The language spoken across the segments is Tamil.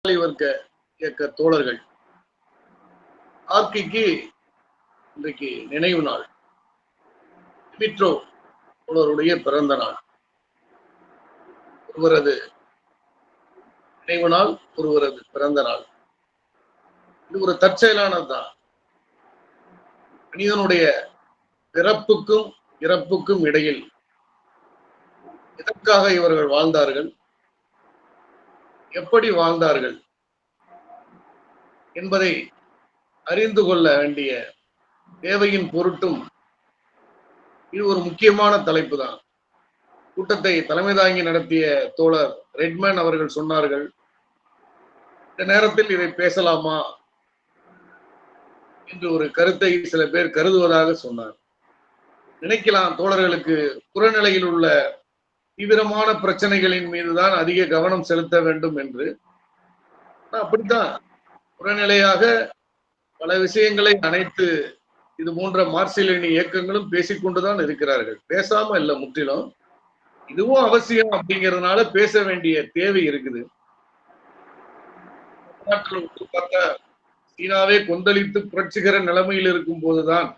வர்க்க இயக்க தோழர்கள் ஆர்கிக்கு இன்றைக்கு நினைவு நாள். டிமிட்ரோ தோழருடைய பிறந்த நாள். ஒருவரது நினைவு நாள், ஒருவரது பிறந்த நாள். இது ஒரு தற்செயலானதுதான். மனிதனுடைய பிறப்புக்கும் இறப்புக்கும் இடையில் எதற்காக இவர்கள் வாழ்ந்தார்கள், எப்படி வாழ்ந்தார்கள் என்பதை அறிந்து கொள்ள வேண்டிய தேவையின் பொருட்டும் இது ஒரு முக்கியமான தலைப்பு தான். கூட்டத்தை தலைமை தாங்கி நடத்திய தோழர் ரெட்மேன் அவர்கள் சொன்னார்கள், இந்த நேரத்தில் இதை பேசலாமா என்று ஒரு கருத்தை சில பேர் கருதுவதாக சொன்னார். நினைக்கலாம் தோழர்களுக்கு புறநிலையில் உள்ள தீவிரமான பிரச்சனைகளின் மீதுதான் அதிக கவனம் செலுத்த வேண்டும் என்று. அப்படித்தான் புறநிலையாக பல விஷயங்களை அனைத்து இது போன்ற மார்க்சிய இயக்கங்களும் பேசிக்கொண்டுதான் இருக்கிறார்கள். பேசாம இல்ல, முற்றிலும் இதுவும் அவசியம் அப்படிங்கிறதுனால பேச வேண்டிய தேவை இருக்குது. பார்த்தா சீனாவே கொந்தளித்து புரட்சிகர நிலைமையில் இருக்கும் போதுதான்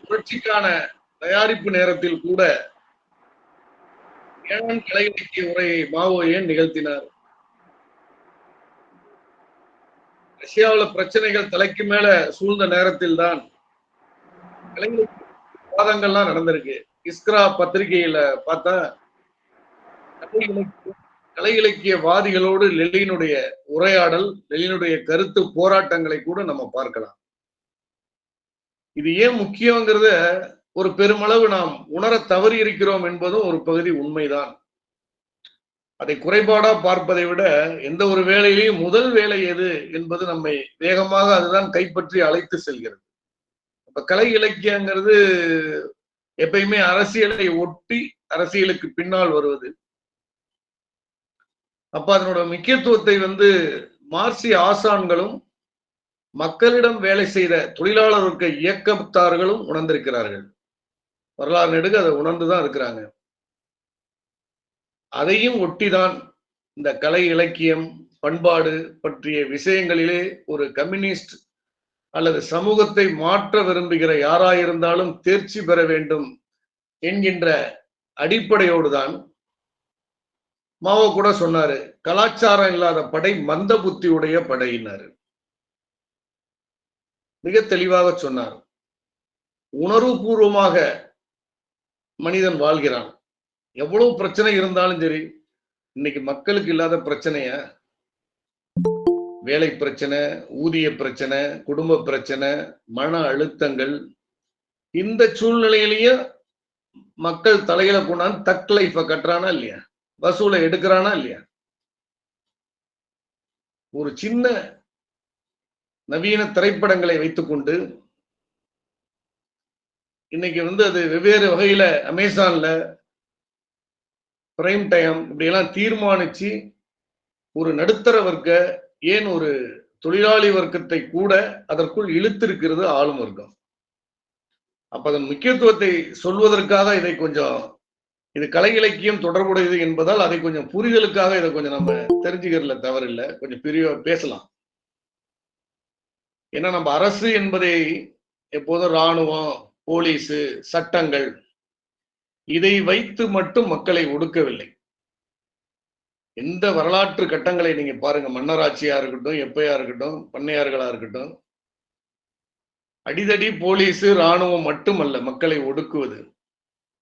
புரட்சிக்கான தயாரிப்பு நேரத்தில் கூட ஏழாம் கலை இலக்கிய உரையை மாவோ ஏன் நிகழ்த்தினார்? ரஷ்யாவில் பிரச்சனைகள் தலைக்கு மேல சூழ்ந்த நேரத்தில் தான் வாதங்கள்லாம் நடந்திருக்கு. இஸ்க்ரா பத்திரிகையில பார்த்தா கலை இலக்கியவாதிகளோடு லெனினுடைய உரையாடல், லெனினுடைய கருத்து போராட்டங்களை கூட நம்ம பார்க்கலாம். இது ஏன் முக்கியங்கிறத ஒரு பெருமளவு நாம் உணர தவறி இருக்கிறோம் என்பதும் ஒரு பகுதி உண்மைதான். அதை குறைபாடா பார்ப்பதை விட எந்த ஒரு வேலையிலையும் முதல் வேலை எது என்பது நம்மை வேகமாக அதுதான் கைப்பற்றி அழைத்து செல்கிறது. அப்ப கலை இலக்கியங்கிறது எப்பயுமே அரசியலை ஒட்டி அரசியலுக்கு பின்னால் வருவது. அப்ப அதனோட முக்கியத்துவத்தை மார்க்சிய ஆசான்களும் மக்களிடம் வேலை செய்த தொழிலாளர் வர்க்க இயக்கத்தார்களும் உணர்ந்திருக்கிறார்கள். வரலாறு நெடுக அதை உணர்ந்துதான் இருக்கிறாங்க. அதையும் ஒட்டிதான் இந்த கலை இலக்கியம் பண்பாடு பற்றிய விஷயங்களிலே ஒரு கம்யூனிஸ்ட் அல்லது சமூகத்தை மாற்ற விரும்புகிற யாராயிருந்தாலும் தேர்ச்சி பெற வேண்டும் என்கின்ற அடிப்படையோடுதான் மாவோ கூட சொன்னாரு, கலாச்சாரம் இல்லாத படை மந்த புத்தியுடைய படையினாரு. மிக தெளிவாக சொன்னார். உணர்வுபூர்வமாக மனிதன் வாழ்கிறான். எவ்வளவு பிரச்சனை இருந்தாலும் சரி, இன்னைக்கு மக்களுக்கு இல்லாத பிரச்சனைய, வேலை பிரச்சனை, ஊதிய பிரச்சனை, குடும்ப பிரச்சனை, மன அழுத்தங்கள், இந்த சூழ்நிலையிலேயே மக்கள் தலையில கொண்டாந்து தக் லைஃப கட்டுறானா இல்லையா, வசூலை எடுக்கிறானா இல்லையா? ஒரு சின்ன நவீன திரைப்படங்களை வைத்துக்கொண்டு இன்னைக்கு அது வெவ்வேறு வகையில அமேசான்ல பிரைம் டைம் இப்படியெல்லாம் தீர்மானிச்சு ஒரு நடுத்தர வர்க்க, ஏன் ஒரு தொழிலாளி வர்க்கத்தை கூட அதற்குள் இழுத்திருக்கிறது ஆளும் வர்க்கம். அப்ப அதன் முக்கியத்துவத்தை சொல்வதற்காக இதை கொஞ்சம், இது கலை இலக்கியம் தொடர்புடையது என்பதால் அதை கொஞ்சம் புரிதலுக்காக இதை கொஞ்சம் நம்ம தெரிஞ்சுக்கிறதுல தவறில்லை, கொஞ்சம் பிரிவா பேசலாம். ஏன்னா நம்ம அரசு என்பதை எப்போதும் இராணுவம், போலீஸு, சட்டங்கள் இதை வைத்து மட்டும் மக்களை ஒடுக்கவில்லை. எந்த வரலாற்று கட்டங்களை நீங்க பாருங்க, மன்னராட்சியா இருக்கட்டும், எப்பையா இருக்கட்டும், பண்ணையார்களா இருக்கட்டும், அடிதடி போலீஸு இராணுவம் மட்டுமல்ல மக்களை ஒடுக்குவது.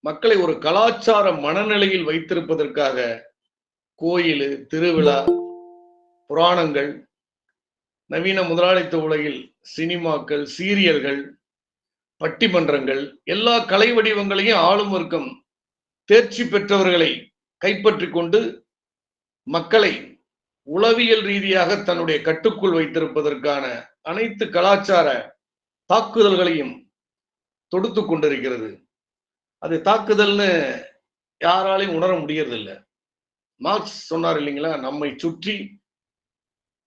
மக்களை ஒரு கலாச்சார மனநிலையில் வைத்திருப்பதற்காக கோயில், திருவிழா, புராணங்கள், நவீன முதலாளித்துவ உலகில் சினிமாக்கள், சீரியல்கள், பட்டிமன்றங்கள், எல்லா கலை வடிவங்களையும் ஆளும் வர்க்கம் தேர்ச்சி பெற்றவர்களை கைப்பற்றி கொண்டு மக்களை உளவியல் ரீதியாக தன்னுடைய கட்டுக்குள் வைத்திருப்பதற்கான அனைத்து கலாச்சார தாக்குதல்களையும் தொடுத்து கொண்டிருக்கிறது. அது தாக்குதல்னு யாராலையும் உணர முடியறதில்லை. மார்க்ஸ் சொன்னார் இல்லைங்களா, நம்மை சுற்றி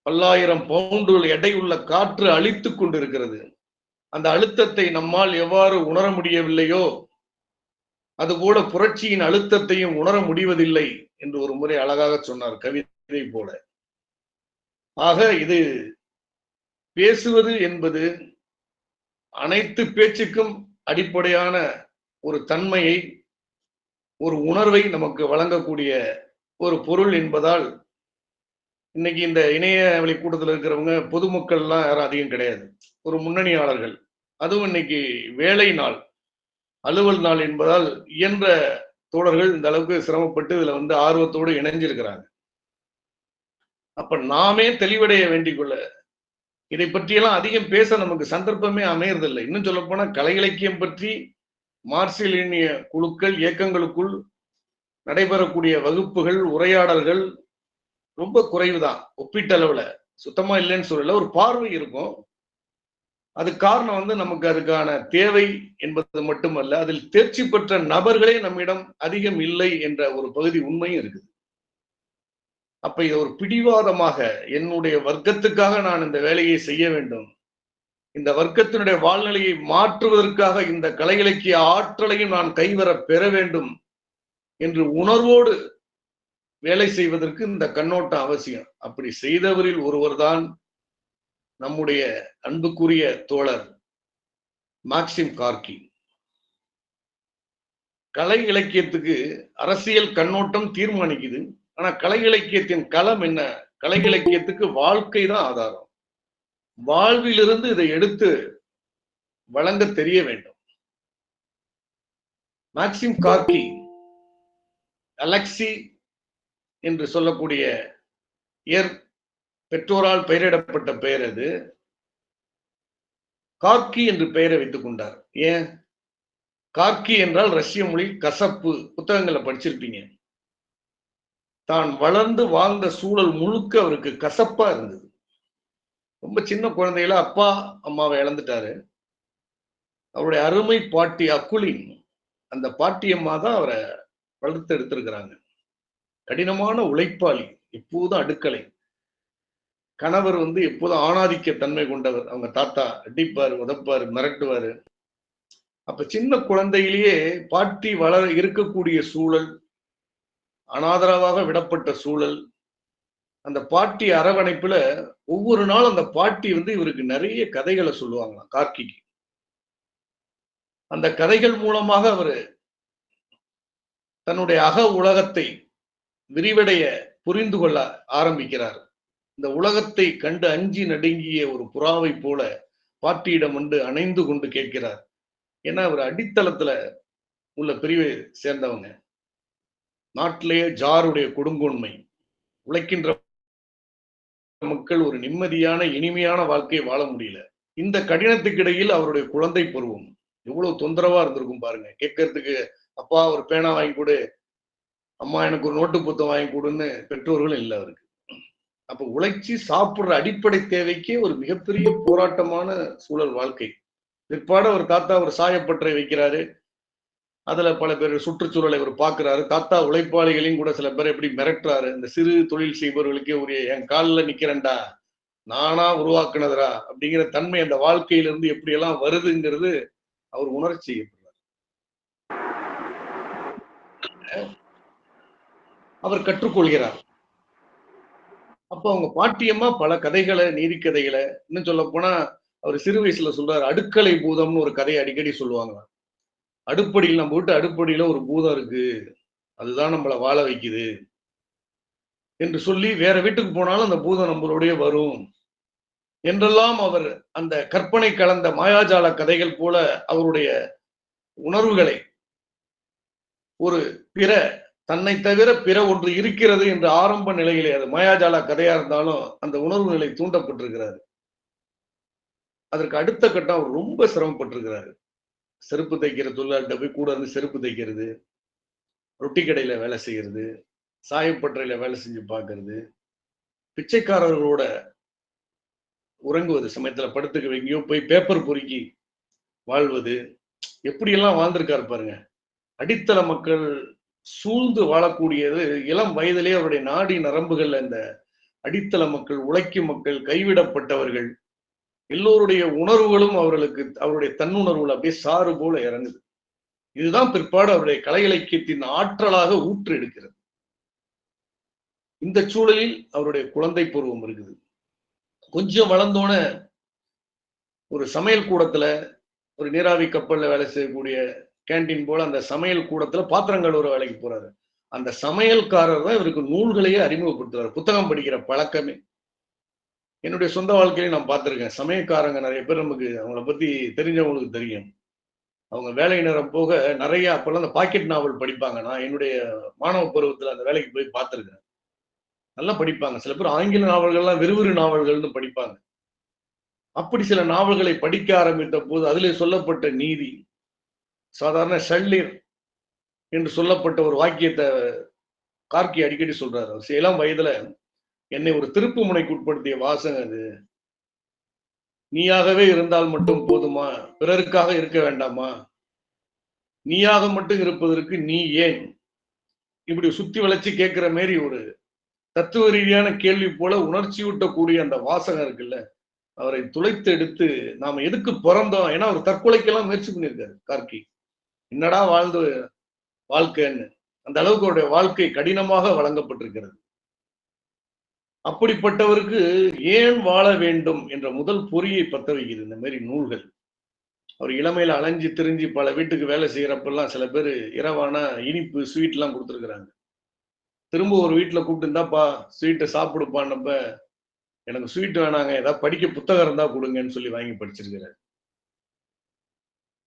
பல்லாயிரம் பவுண்டுகள் எடையுள்ள காற்று அழித்துக் கொண்டிருக்கிறது. அந்த அழுத்தத்தை நம்மால் எவ்வாறு உணர முடியவில்லையோ அதுபோல புரட்சியின் அழுத்தத்தையும் உணர முடிவதில்லை என்று ஒரு முறை அழகாக சொன்னார் கவிதை. இதை போல. ஆக இது பேசுவது என்பது அனைத்து பேச்சுக்கும் அடிப்படையான ஒரு தன்மையை, ஒரு உணர்வை நமக்கு வழங்கக்கூடிய ஒரு பொருள் என்பதால், இன்னைக்கு இந்த இணைய வழி கூட்டத்தில் இருக்கிறவங்க பொதுமக்கள்லாம் யாரும் அதிகம் கிடையாது. ஒரு முன்னணியாளர்கள். அதுவும் இன்னைக்கு வேலை நாள், அலுவல் நாள் என்பதால் இயன்ற தோழர்கள் இந்த அளவுக்கு சிரமப்பட்டு இதுல ஆர்வத்தோடு இணைஞ்சிருக்கிறாங்க. அப்ப நாமே தெளிவடைய வேண்டிக் கொள்ள, இதை பற்றியெல்லாம் அதிகம் பேச நமக்கு சந்தர்ப்பமே அமையறதில்லை. இன்னும் சொல்ல போனா கலை இலக்கியம் பற்றி மார்க்சிய குழுக்கள், இயக்கங்களுக்குள் நடைபெறக்கூடிய வகுப்புகள், உரையாடல்கள் ரொம்ப குறைவுதான். ஒப்பீட்டளவுல சுத்தமா இல்லைன்னு சொல்லல, ஒரு பார்வை இருக்கும். அது காரணம் நமக்கு அதுக்கான தேவை என்பது மட்டுமல்ல, அதில் தேர்ச்சி பெற்ற நபர்களே நம்மிடம் அதிகம் இல்லை என்ற ஒரு பகுதி உண்மையும் இருக்குது. அப்ப இது ஒரு பிடிவாதமாக என்னுடைய வர்க்கத்துக்காக நான் இந்த வேலையை செய்ய வேண்டும், இந்த வர்க்கத்தினுடைய வாழ்நிலையை மாற்றுவதற்காக இந்த கலை இலக்கிய ஆற்றலையும் நான் கைவர பெற வேண்டும் என்று உணர்வோடு வேலை செய்வதற்கு இந்த கண்ணோட்டம் அவசியம். அப்படி செய்தவரில் ஒருவர் தான் நம்முடைய அன்புக்குரிய தோழர் மாக்சிம் கார்கி. கலை இலக்கியத்துக்கு அரசியல் கண்ணோட்டம் தீர்மானிக்குது. ஆனா கலை இலக்கியத்தின் களம் என்ன? கலை இலக்கியத்துக்கு வாழ்க்கை தான் ஆதாரம். வாழ்விலிருந்து இதை எடுத்து வழங்க தெரிய வேண்டும். மாக்சிம் கார்கி, அலெக்சி என்று சொல்லக்கூடிய பெற்றோரால் பெயரிடப்பட்ட பெயர் அது. கார்கி என்று பெயரை வைத்துக் கொண்டார். ஏன்? கார்கி என்றால் ரஷ்ய மொழி கசப்பு. புத்தகங்களை படிச்சிருப்பீங்க. தான் வளர்ந்து வாழ்ந்த சூழல் முழுக்க அவருக்கு கசப்பா இருந்தது. ரொம்ப சின்ன குழந்தையில அப்பா அம்மாவை இழந்துட்டாரு. அவருடைய அருமை பாட்டி அக்குலின், அந்த பாட்டி அம்மா தான் அவரை வளர்த்து எடுத்திருக்கிறாங்க. கடினமான உழைப்பாளி, எப்போதும் அடுக்கலை. கணவர் எப்போதும் ஆணாதிக்க தன்மை கொண்டவர். அவங்க தாத்தா அடிப்பாரு, உதப்பாரு, மிரட்டுவாரு. அப்ப சின்ன குழந்தையிலேயே பாட்டி இருக்கக்கூடிய சூழல், அனாதரவாக விடப்பட்ட சூழல், அந்த பாட்டி அரவணைப்புல ஒவ்வொரு நாளும் அந்த பாட்டி இவருக்கு நிறைய கதைகளை சொல்லுவாங்களாம் கார்கிக்கு. அந்த கதைகள் மூலமாக அவர் தன்னுடைய அக உலகத்தை விரிவடைய புரிந்து கொள்ள ஆரம்பிக்கிறார். இந்த உலகத்தை கண்டு அஞ்சி நடுங்கிய ஒரு புறாவை போல பாட்டியிடம் அணைந்து கொண்டு கேட்கிறார். ஏன்னா அவர் அடித்தளத்துல உள்ள பிரிவை சேர்ந்தவங்க. நாட்டிலேயே ஜாருடைய கொடுங்கோன்மை, உழைக்கின்ற மக்கள் ஒரு நிம்மதியான இனிமையான வாழ்க்கையை வாழ முடியல. இந்த கடினத்துக்கு இடையில் அவருடைய குழந்தை பருவம் எவ்வளவு தொந்தரவா இருந்திருக்கும் பாருங்க. கேட்கறதுக்கு அப்பா ஒரு பேனா வாங்கி கொடு, அம்மா எனக்கு ஒரு நோட்டு புத்தகம் வாங்கி கொடுன்னு பெற்றோர்களும் இல்லை அவருக்கு. அப்ப உழைச்சி சாப்பிடுற அடிப்படை தேவைக்கே ஒரு மிகப்பெரிய போராட்டமான சூழல் வாழ்க்கை. பிற்பாடு அவர் தாத்தா ஒரு சாயப்பட்டறை வைக்கிறாரு. அதுல பல பேர் சுற்றுச்சூழலை அவர் பார்க்கிறாரு. தாத்தா உழைப்பாளிகளையும் கூட சில பேர் எப்படி மிரட்டுறாரு. இந்த சிறு தொழில் செய்பவர்களுக்கே உரிய என் காலில் நிக்கிறேன்டா, நானா உருவாக்குனதுரா அப்படிங்கிற தன்மை அந்த வாழ்க்கையிலிருந்து எப்படி எல்லாம் வருதுங்கிறது அவர் உணர்ச்சி செய்யப்படுறார். அவர் கற்றுக்கொள்கிறார். அப்ப அவங்க பாட்டியம்மா பல கதைகளை, நீதி கதைகளை, இன்னும் சொல்ல போனா அவர் சிறு வயசுல சொல்றாரு, அடுக்களை பூதம்னு ஒரு கதையை அடிக்கடி சொல்லுவாங்களாம். அடுப்படியில், நம்ம வீட்டு அடுப்படியில ஒரு பூதம் இருக்கு, அதுதான் நம்மளை வாழ வைக்குது என்று சொல்லி வேற வீட்டுக்கு போனாலும் அந்த பூதம் நம்மளுடைய வரும் என்றெல்லாம் அவர் அந்த கற்பனை கலந்த மாயாஜால கதைகள் போல அவருடைய உணர்வுகளை, ஒரு பிற தன்னை தவிர பிற ஒன்று இருக்கிறது என்ற ஆரம்ப நிலையிலே, அது மாயாஜால கதையா இருந்தாலும் அந்த உணர்வு நிலை தூண்டப்பட்டிருக்கிறாரு. அதற்கு அடுத்த கட்டம் அவர் ரொம்ப சிரமப்பட்டிருக்கிறாரு. செருப்பு தைக்கிற தொழிலாளிகிட்ட போய் கூட இருந்து செருப்பு தைக்கிறது, ரொட்டி கடையில வேலை செய்யறது, சாயப்பட்டறையில வேலை செஞ்சு பார்க்கறது, பிச்சைக்காரர்களோட உறங்குவது, சமயத்துல படுத்துக்க எங்கேயோ போய் பேப்பர் பொறுக்கி வாழ்வது, எப்படியெல்லாம் வாழ்ந்திருக்காரு பாருங்க. அடித்தள மக்கள் சூழ்ந்து வாழக்கூடியது இளம் வயதிலே அவருடைய நாடி நரம்புகள்ல இந்த அடித்தள மக்கள், உழைக்கும் மக்கள், கைவிடப்பட்டவர்கள் எல்லோருடைய உணர்வுகளும் அவர்களுக்கு அவருடைய தன்னுணர்வுகள் அப்படியே சாறு போல இறங்குது. இதுதான் பிற்பாடு அவருடைய கலை இலக்கியத்தின் ஆற்றலாக ஊற்று எடுக்கிறது. இந்த சூழலில் அவருடைய குழந்தை பருவம் இருக்குது. கொஞ்சம் வளர்ந்தோன ஒரு சமையல் கூடத்துல, ஒரு நீராவி கப்பல்ல வேலை செய்யக்கூடிய கேண்டீன் போல அந்த சமையல் கூடத்துல பாத்திரம் கழுவுற வேலைக்கு போறாரு. அந்த சமையல்காரர் தான் இவருக்கு நூல்களையே அறிமுகப்படுத்துறாரு. புத்தகம் படிக்கிற பழக்கமே. என்னுடைய சொந்த வாழ்க்கையில நான் பார்த்திருக்கேன். சமயக்காரங்க நெறைய பேர் நமக்கு அவங்கள பத்தி தெரிஞ்சவங்களுக்கு தெரியும். அவங்க வேலை நேரம் போக நெறைய அப்பல்லாம் அந்த பாக்கெட் நாவல் படிப்பாங்க. நான் என்னுடைய மாணவ பருவத்துல அந்த வேலைக்கு போய் பார்த்திருக்கிறேன். நல்லா படிப்பாங்க. சில பேர் ஆங்கில நாவல்கள்லாம் விறுவிறு நாவல்கள்னு படிப்பாங்க. அப்படி சில நாவல்களை படிக்க ஆரம்பித்த போது அதிலே சொல்லப்பட்ட நீதி, சாதாரண ஷல்லீர் என்று சொல்லப்பட்ட ஒரு வாக்கியத்த கார்க்கி அடிக்கடி சொல்றாரு. அவர் இளம் வயதுல என்னை ஒரு திருப்பு முனைக்கு உட்படுத்திய வாசகம் அது. நீயாகவே இருந்தால் மட்டும் போதுமா? பிறருக்காக இருக்க வேண்டாமா? நீயாக மட்டும் இருப்பதற்கு நீ ஏன்? இப்படி சுத்தி வளைச்சு கேட்கிற மாரி ஒரு தத்துவ ரீதியான கேள்வி போல உணர்ச்சியூட்டக்கூடிய அந்த வாசகம் இருக்குல்ல, அவரை துளைத்து எடுத்து நாம எதுக்கு பொறந்தோம்? ஏன்னா அவர் தற்கொலைக்கெல்லாம் முயற்சி பண்ணியிருக்காரு கார்க்கி. என்னடா வாழ்க்கைன்னு. அந்த அளவுக்கு அவருடைய வாழ்க்கை கடினமாக வழங்கப்பட்டிருக்கிறது. அப்படிப்பட்டவருக்கு ஏன் வாழ வேண்டும் என்ற முதல் பொறியை பத்த வைக்குது இந்த மாதிரி நூல்கள். அவர் இளமையில அலைஞ்சு திரிஞ்சு பல வீட்டுக்கு வேலை செய்யறப்பெல்லாம் சில பேர் இரவான இனிப்பு ஸ்வீட் எல்லாம் கொடுத்துருக்குறாங்க. திரும்ப ஒரு வீட்டுல கூப்பிட்டு இருந்தாப்பா ஸ்வீட்டை சாப்பிடுப்பான்னப்ப எனக்கு ஸ்வீட் வேணாங்க, ஏதாவது படிக்க புத்தகம் இருந்தா கொடுங்கன்னு சொல்லி வாங்கி படிச்சிருக்கிறார்.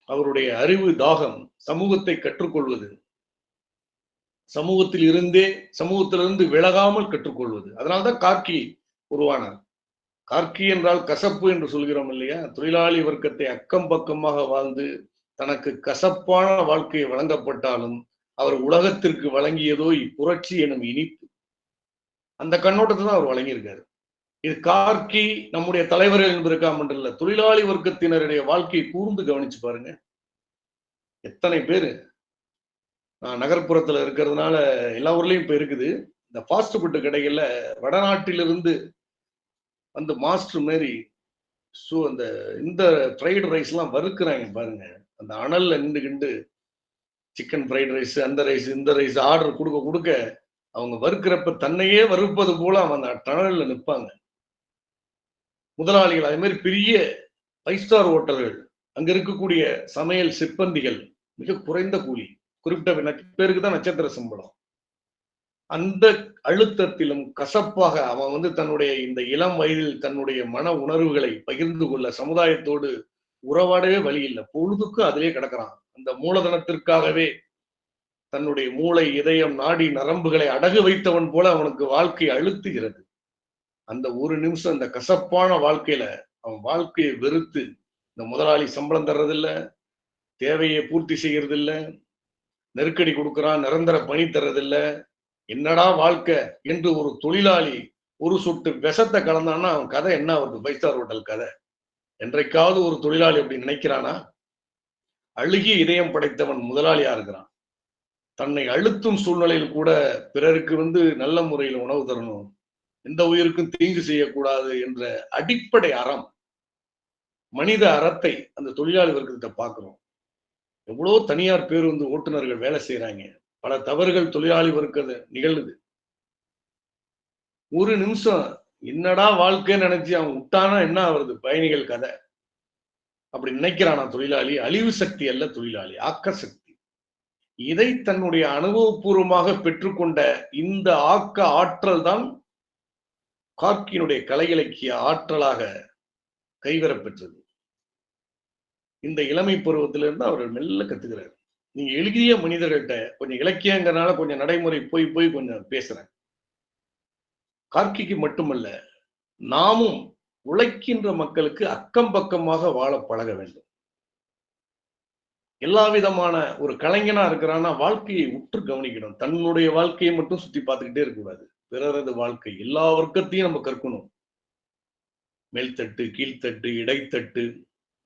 அவருடைய அறிவு தாகம், சமூகத்தை கற்றுக்கொள்வது, சமூகத்திலிருந்து விலகாமல் கற்றுக்கொள்வது. அதனால்தான் கார்க்கி உருவானார். கார்க்கி என்றால் கசப்பு என்று சொல்கிறோம் இல்லையா? தொழிலாளி வர்க்கத்தை அக்கம் பக்கமாக வாழ்ந்து தனக்கு கசப்பான வாழ்க்கையை வழங்கப்பட்டாலும் அவர் உலகத்திற்கு வழங்கியதோ இப்புரட்சி எனும் இனிப்பு. அந்த கண்ணோட்டத்தை தான் அவர் வழங்கியிருக்காரு. இது கார்க்கி நம்முடைய தலைவர்கள் என்பதற்காக தொழிலாளி வர்க்கத்தினருடைய வாழ்க்கையை கூர்ந்து கவனிச்சு பாருங்க. எத்தனை பேரு நகர்ப்புறத்துல இருக்கிறதுனால எல்லா ஊர்லயும் இப்ப இருக்குது. இந்த ஃபாஸ்ட் ஃபுட் கடைகள்ல வடநாட்டிலிருந்து வந்து மாஸ்டர் மாரி அந்த இந்த ஃப்ரைடு ரைஸ் எல்லாம் வறுக்கிறாங்க பாருங்க. அந்த அனல்ல நின்றுகிண்டு சிக்கன் ஃப்ரைட் ரைஸ், அந்த ரைஸ், இந்த ரைஸ் ஆர்டர் கொடுக்க கொடுக்க அவங்க வறுக்கிறப்ப தன்னையே வறுப்பது போல அவன் அந்த டனல்ல நிற்பாங்க. முதலாளிகள் அதே மாதிரி பெரிய 5 ஸ்டார் ஹோட்டல்கள், அங்க இருக்கக்கூடிய சமையல் சிப்பந்திகள் மிக குறைந்த கூலி, குறிப்பிட்ட பேருக்கு தான் நட்சத்திர சம்பளம். அந்த அழுத்தத்திலும் கசப்பாக அவன் வந்து தன்னுடைய இந்த இளம் வயதில் தன்னுடைய மன உணர்வுகளை பகிர்ந்து கொள்ள சமுதாயத்தோடு உறவாடவே வழி இல்லை. பொழுதுக்கும் அதிலே கிடக்கிறான். அந்த மூலதனத்திற்காகவே தன்னுடைய மூளை, இதயம், நாடி, நரம்புகளை அடகு வைத்தவன் போல அவனுக்கு வாழ்க்கை அழுத்துகிறது. அந்த ஒரு நிமிஷம் இந்த கசப்பான வாழ்க்கையில அவன் வாழ்க்கையை வெறுத்து, இந்த முதலாளி சம்பளம் தர்றதில்ல, தேவையை பூர்த்தி செய்யறது இல்ல, நெருக்கடி கொடுக்கிறான், நிரந்தர பணி தர்றதில்ல, என்னடா வாழ்க்கை என்று ஒரு தொழிலாளி ஒரு சொட்டு விஷத்தை கலந்தான்னா அவன் கதை என்ன ஆகுது? 5 ஸ்டார் ஹோட்டல் கதை. என்றைக்காவது ஒரு தொழிலாளி அப்படி நினைக்கிறானா? அழுகிய இதயம் படைத்தவன் முதலாளியா இருக்கிறான். தன்னை அழுத்தும் சூழ்நிலையில் கூட பிறருக்கு வந்து நல்ல முறையில் உணவு தரணும், எந்த உயிருக்கும் தீங்கு செய்யக்கூடாது என்ற அடிப்படை அறம், மனித அறத்தை அந்த தொழிலாளி வர்க்கத்தை பார்க்கிறோம். எவ்வளவு தனியார் பேருந்து ஓட்டுநர்கள் வேலை செய்யறாங்க, பல தவறுகள் தொழிலாளி வர்க்க நிகழுது. ஒரு நிமிஷம் என்னடா வாழ்க்கைன்னு நினைச்சு அவன் விட்டானா என்ன ஆகுறது? பயணிகள் கதை. அப்படி நினைக்கிறானா தொழிலாளி? அழிவு சக்தி அல்ல தொழிலாளி, ஆக்க சக்தி. இதை தன்னுடைய அனுபவபூர்வமாக பெற்றுக்கொண்ட இந்த ஆக்க ஆற்றல் தான் கார்க்கியினுடைய கலை இலக்கிய ஆற்றலாக கைவரப்பெற்றது. இந்த இளமை பருவத்திலிருந்து அவர் மெல்ல கத்துக்கிறார். நீங்க எழுதிய மனிதர்கள்ட்ட கொஞ்சம் இலக்கியங்கிறனால கொஞ்சம் நடைமுறை போய் கொஞ்சம் பேசுறேன். கார்க்கிக்கு மட்டுமல்ல, நாமும் உழைக்கின்ற மக்களுக்கு அக்கம் பக்கமாக வாழ பழக வேண்டும். எல்லா விதமான ஒரு கலைஞனா இருக்கிறான்னா வாழ்க்கையை உற்று கவனிக்கணும். தன்னுடைய வாழ்க்கையை மட்டும் சுத்தி பார்த்துக்கிட்டே இருக்கக்கூடாது. பிறரது வாழ்க்கை, எல்லா வர்க்கத்தையும் நம்ம கற்கணும். மேல்தட்டு, கீழ்த்தட்டு, இடைத்தட்டு,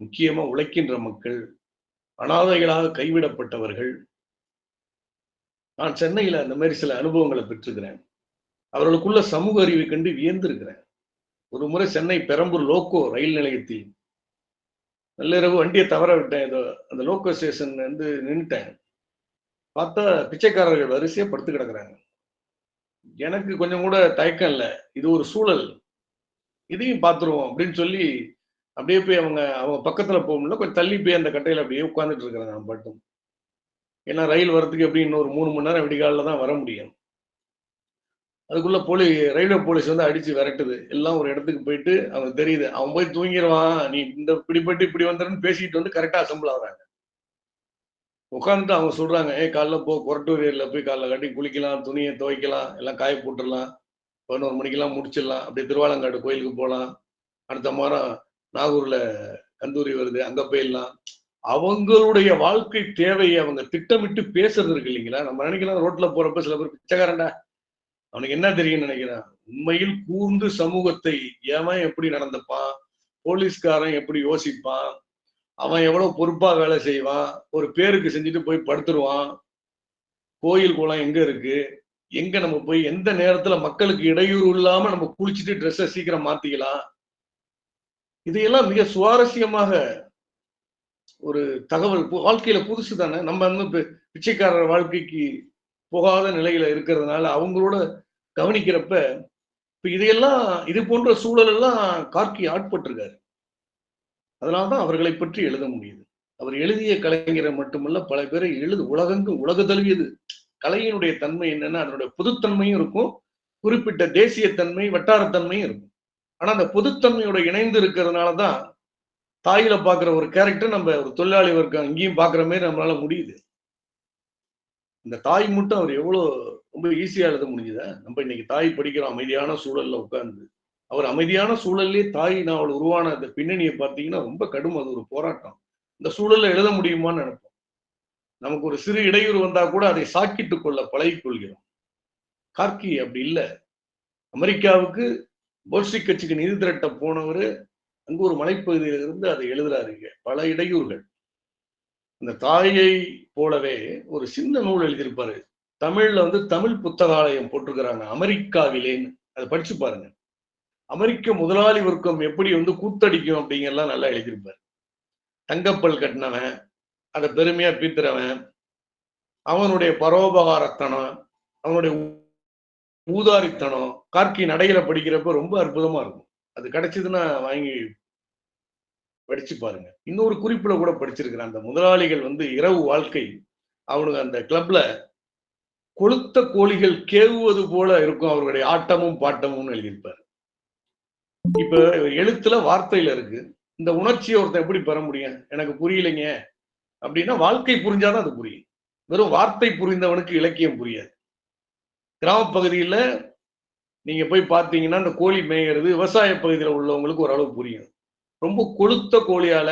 முக்கியமா உழைக்கின்ற மக்கள், அனாதைகளாக கைவிடப்பட்டவர்கள். நான் சென்னையில அந்த மாதிரி சில அனுபவங்களை பெற்றிருக்கிறேன். அவர்களுக்குள்ள சமூக அறிவை கண்டு வியந்திருக்கிறேன். ஒரு முறை சென்னை பெரம்பூர் லோக்கோ ரயில் நிலையத்தில் நள்ளிரவு வண்டியை தவற விட்டேன். ஏதோ அந்த லோக்கோ ஸ்டேஷன் வந்து நின்றுட்டேன். பார்த்தா பிச்சைக்காரர்கள் வரிசையா படுத்து கிடக்குறாங்க. எனக்கு கொஞ்சம் கூட தயக்கம் இல்லை, இது ஒரு சூழல், இதையும் பார்த்துருவோம் அப்படின்னு சொல்லி அப்படியே போய் அவங்க அவங்க பக்கத்துல போக முடியல, கொஞ்சம் தள்ளி போய் அந்த கட்டையில அப்படியே உட்கார்ந்துட்டு இருக்கிறேன் நான் மட்டும். ஏன்னா ரயில் வரதுக்கு எப்படி இன்னொரு 3 மணி நேரம் விடிகாலில் தான் வர முடியும். அதுக்குள்ள ரயில்வே போலீஸ் வந்து அடிச்சு விரட்டுது. எல்லாம் ஒரு இடத்துக்கு போயிட்டு அவனுக்கு தெரியுது, அவன் போய் தூங்கிடுவான், நீ இந்த இப்படி போயிட்டு இப்படி வந்துருன்னு பேசிட்டு வந்து கரெக்டா அசம்பிள் ஆகுறாங்க. உட்காந்துட்டு அவங்க சொல்றாங்க, காலைல போ கொரட்டூர் ஏரியில போய் காலைல கட்டி குளிக்கலாம், துணியை துவைக்கலாம், எல்லாம் காய போட்டுடலாம், 11 மணிக்கெல்லாம் முடிச்சிடலாம், அப்படியே திருவாலங்காடு கோயிலுக்கு போகலாம், அடுத்த வாரம் நாகூர்ல கந்தூரி வருது அங்க போயிடலாம். அவங்களுடைய வாழ்க்கை தேவையை அவங்க திட்டமிட்டு பேசுறது இருக்கு இல்லைங்களா? நம்ம நினைக்கலாம் ரோட்ல போறப்ப சில பேர் பிச்சைக்காரன்டா, அவனுக்கு என்ன தெரியும்னு நினைக்கிறான். உண்மையில் கூர்ந்து சமூகத்தை எவன் எப்படி நடந்துப்பான், போலீஸ்காரன் எப்படி யோசிப்பான், அவன் எவ்வளவு பொறுப்பா வேலை செய்வான், ஒரு பேருக்கு செஞ்சுட்டு போய் படுத்துருவான், கோயில் குளம் எங்க இருக்கு, எங்க நம்ம போய் எந்த நேரத்துல மக்களுக்கு இடையூறு இல்லாம நம்ம குளிச்சுட்டு ட்ரெஸ்ஸை சீக்கிரம் மாத்திக்கலாம், இதையெல்லாம் மிக சுவாரஸ்யமாக ஒரு தகவல். வாழ்க்கையில புதுசு தானே, நம்ம வந்து பிச்சைக்காரர் வாழ்க்கைக்கு போகாத நிலையில இருக்கிறதுனால அவங்களோட கவனிக்கிறப்ப இப்ப இதையெல்லாம் இது போன்ற சூழல் எல்லாம் கார்க்கி ஆட்பட்டிருக்காரு. அதனால்தான் அவர்களை பற்றி எழுத முடியுது. அவர் எழுதிய கலைஞரை மட்டுமல்ல, பல பேரை உலகெங்கும் உலக தழுவியது. கலையினுடைய தன்மை என்னன்னா அதனுடைய பொதுத்தன்மையும் இருக்கும், குறிப்பிட்ட தேசியத்தன்மை வட்டாரத்தன்மையும் இருக்கும். ஆனா அந்த பொதுத்தன்மையோட இணைந்து இருக்கிறதுனாலதான் தாயில பாக்குற ஒரு கேரக்டர் நம்ம ஒரு தொழிலாளி வர்க்கம் இங்கேயும் பாக்குற மாதிரி நம்மளால முடியுது. இந்த தாய் மட்டும் அவர் எவ்வளவு ரொம்ப ஈஸியா எழுத முடியுதா? நம்ம இன்னைக்கு தாய் படிக்கிறோம் அமைதியான சூழல்ல உட்கார்ந்து. அவர் அமைதியான சூழல்லே தாய் நாவல் உருவான அந்த பின்னணியை பார்த்தீங்கன்னா ரொம்ப கடும், அது ஒரு போராட்டம். இந்த சூழல்ல எழுத முடியுமான்னு நினைப்போம். நமக்கு ஒரு சிறு இடையூறு வந்தா கூட அதை சாக்கிட்டுக் கொள்ள பழகிக் கொள்கிறோம். கார்க்கி அப்படி இல்லை. அமெரிக்காவுக்கு போல்ஷிக் கட்சிக்கு நிதி திரட்ட போனவர் அங்கு ஒரு மலைப்பகுதியில இருந்து அதை எழுதுறாருங்க. பல இடையூறுகள். இந்த தாயை போலவே ஒரு சின்ன நூல் எழுதியிருப்பாரு. தமிழ்ல வந்து தமிழ் புத்தகாலயம் போட்டிருக்கிறாங்க, அமெரிக்காவிலேன்னு. அதை படிச்சு பாருங்க. அமெரிக்க முதலாளி வர்க்கம் எப்படி வந்து கூத்தடிக்கும் அப்படிங்கறதெல்லாம் நல்லா எழுதியிருப்பாரு. தங்கப்பல் கட்டினவன், அதை பெருமையா பீத்துறவன், அவனுடைய பரோபகாரத்தனம், அவனுடைய ஊதாரித்தனம் கார்க்கி நடையில படிக்கிறப்ப ரொம்ப அற்புதமா இருக்கும். அது கிடைச்சதுன்னா வாங்கி படிச்சு பாருங்க. இன்னொரு குறிப்புல கூட படிச்சிருக்கிறேன், அந்த முதலாளிகள் வந்து இரவு வாழ்க்கை, அவனுக்கு அந்த கிளப்ல கொளுத்த கோழிகள் கேவுவது போல இருக்கும் அவர்களுடைய ஆட்டமும் பாட்டமும் எழுதியிருப்பார். இப்ப எழுத்துல வார்த்தையில இருக்கு. இந்த உணர்ச்சியை ஒருத்தன் எப்படி பெற முடியும்? எனக்கு புரியலைங்க அப்படின்னா வாழ்க்கை புரிஞ்சாதான் அது புரியும். வெறும் வார்த்தை புரிந்தவனுக்கு இலக்கியம் புரியாது. கிராம பகுதியில நீங்க போய் பார்த்தீங்கன்னா இந்த கோழி மேய்கிறது விவசாய பகுதியில் உள்ளவங்களுக்கு ஓரளவு புரியும். ரொம்ப கொளுத்த கோழியால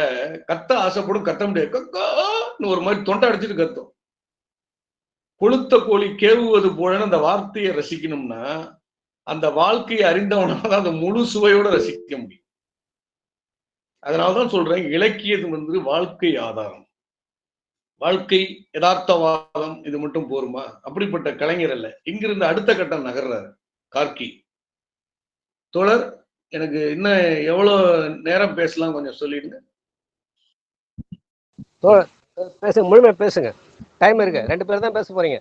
கத்த ஆசைப்படும், கத்த முடியாது, கக்கான்னு ஒரு மாதிரி தொண்டை அடிச்சுட்டு கத்தும். கொளுத்த கோழி கேவுவது போல அந்த வார்த்தையை ரசிக்கணும்னா அந்த வாழ்க்கையை அறிந்தவனால அந்த முழு சுவையோட ரசிக்க முடியும். அதனாலதான் சொல்றேன், இலக்கியம் வந்து வாழ்க்கை ஆதாரம். வாழ்க்கை யதார்த்தவாதம் இது மட்டும் போருமா? அப்படிப்பட்ட கலைஞர் அல்ல. இங்கிருந்து அடுத்த கட்டம் நகர்றாரு கார்க்கி. தோழர், எனக்கு இன்னும் எவ்வளவு நேரம் பேசலாம் கொஞ்சம் சொல்லிடுங்க. பேசுங்க, முழுமையா பேசுங்க, டைம் இருக்கு. 2 பேர் தான் பேச போறீங்க.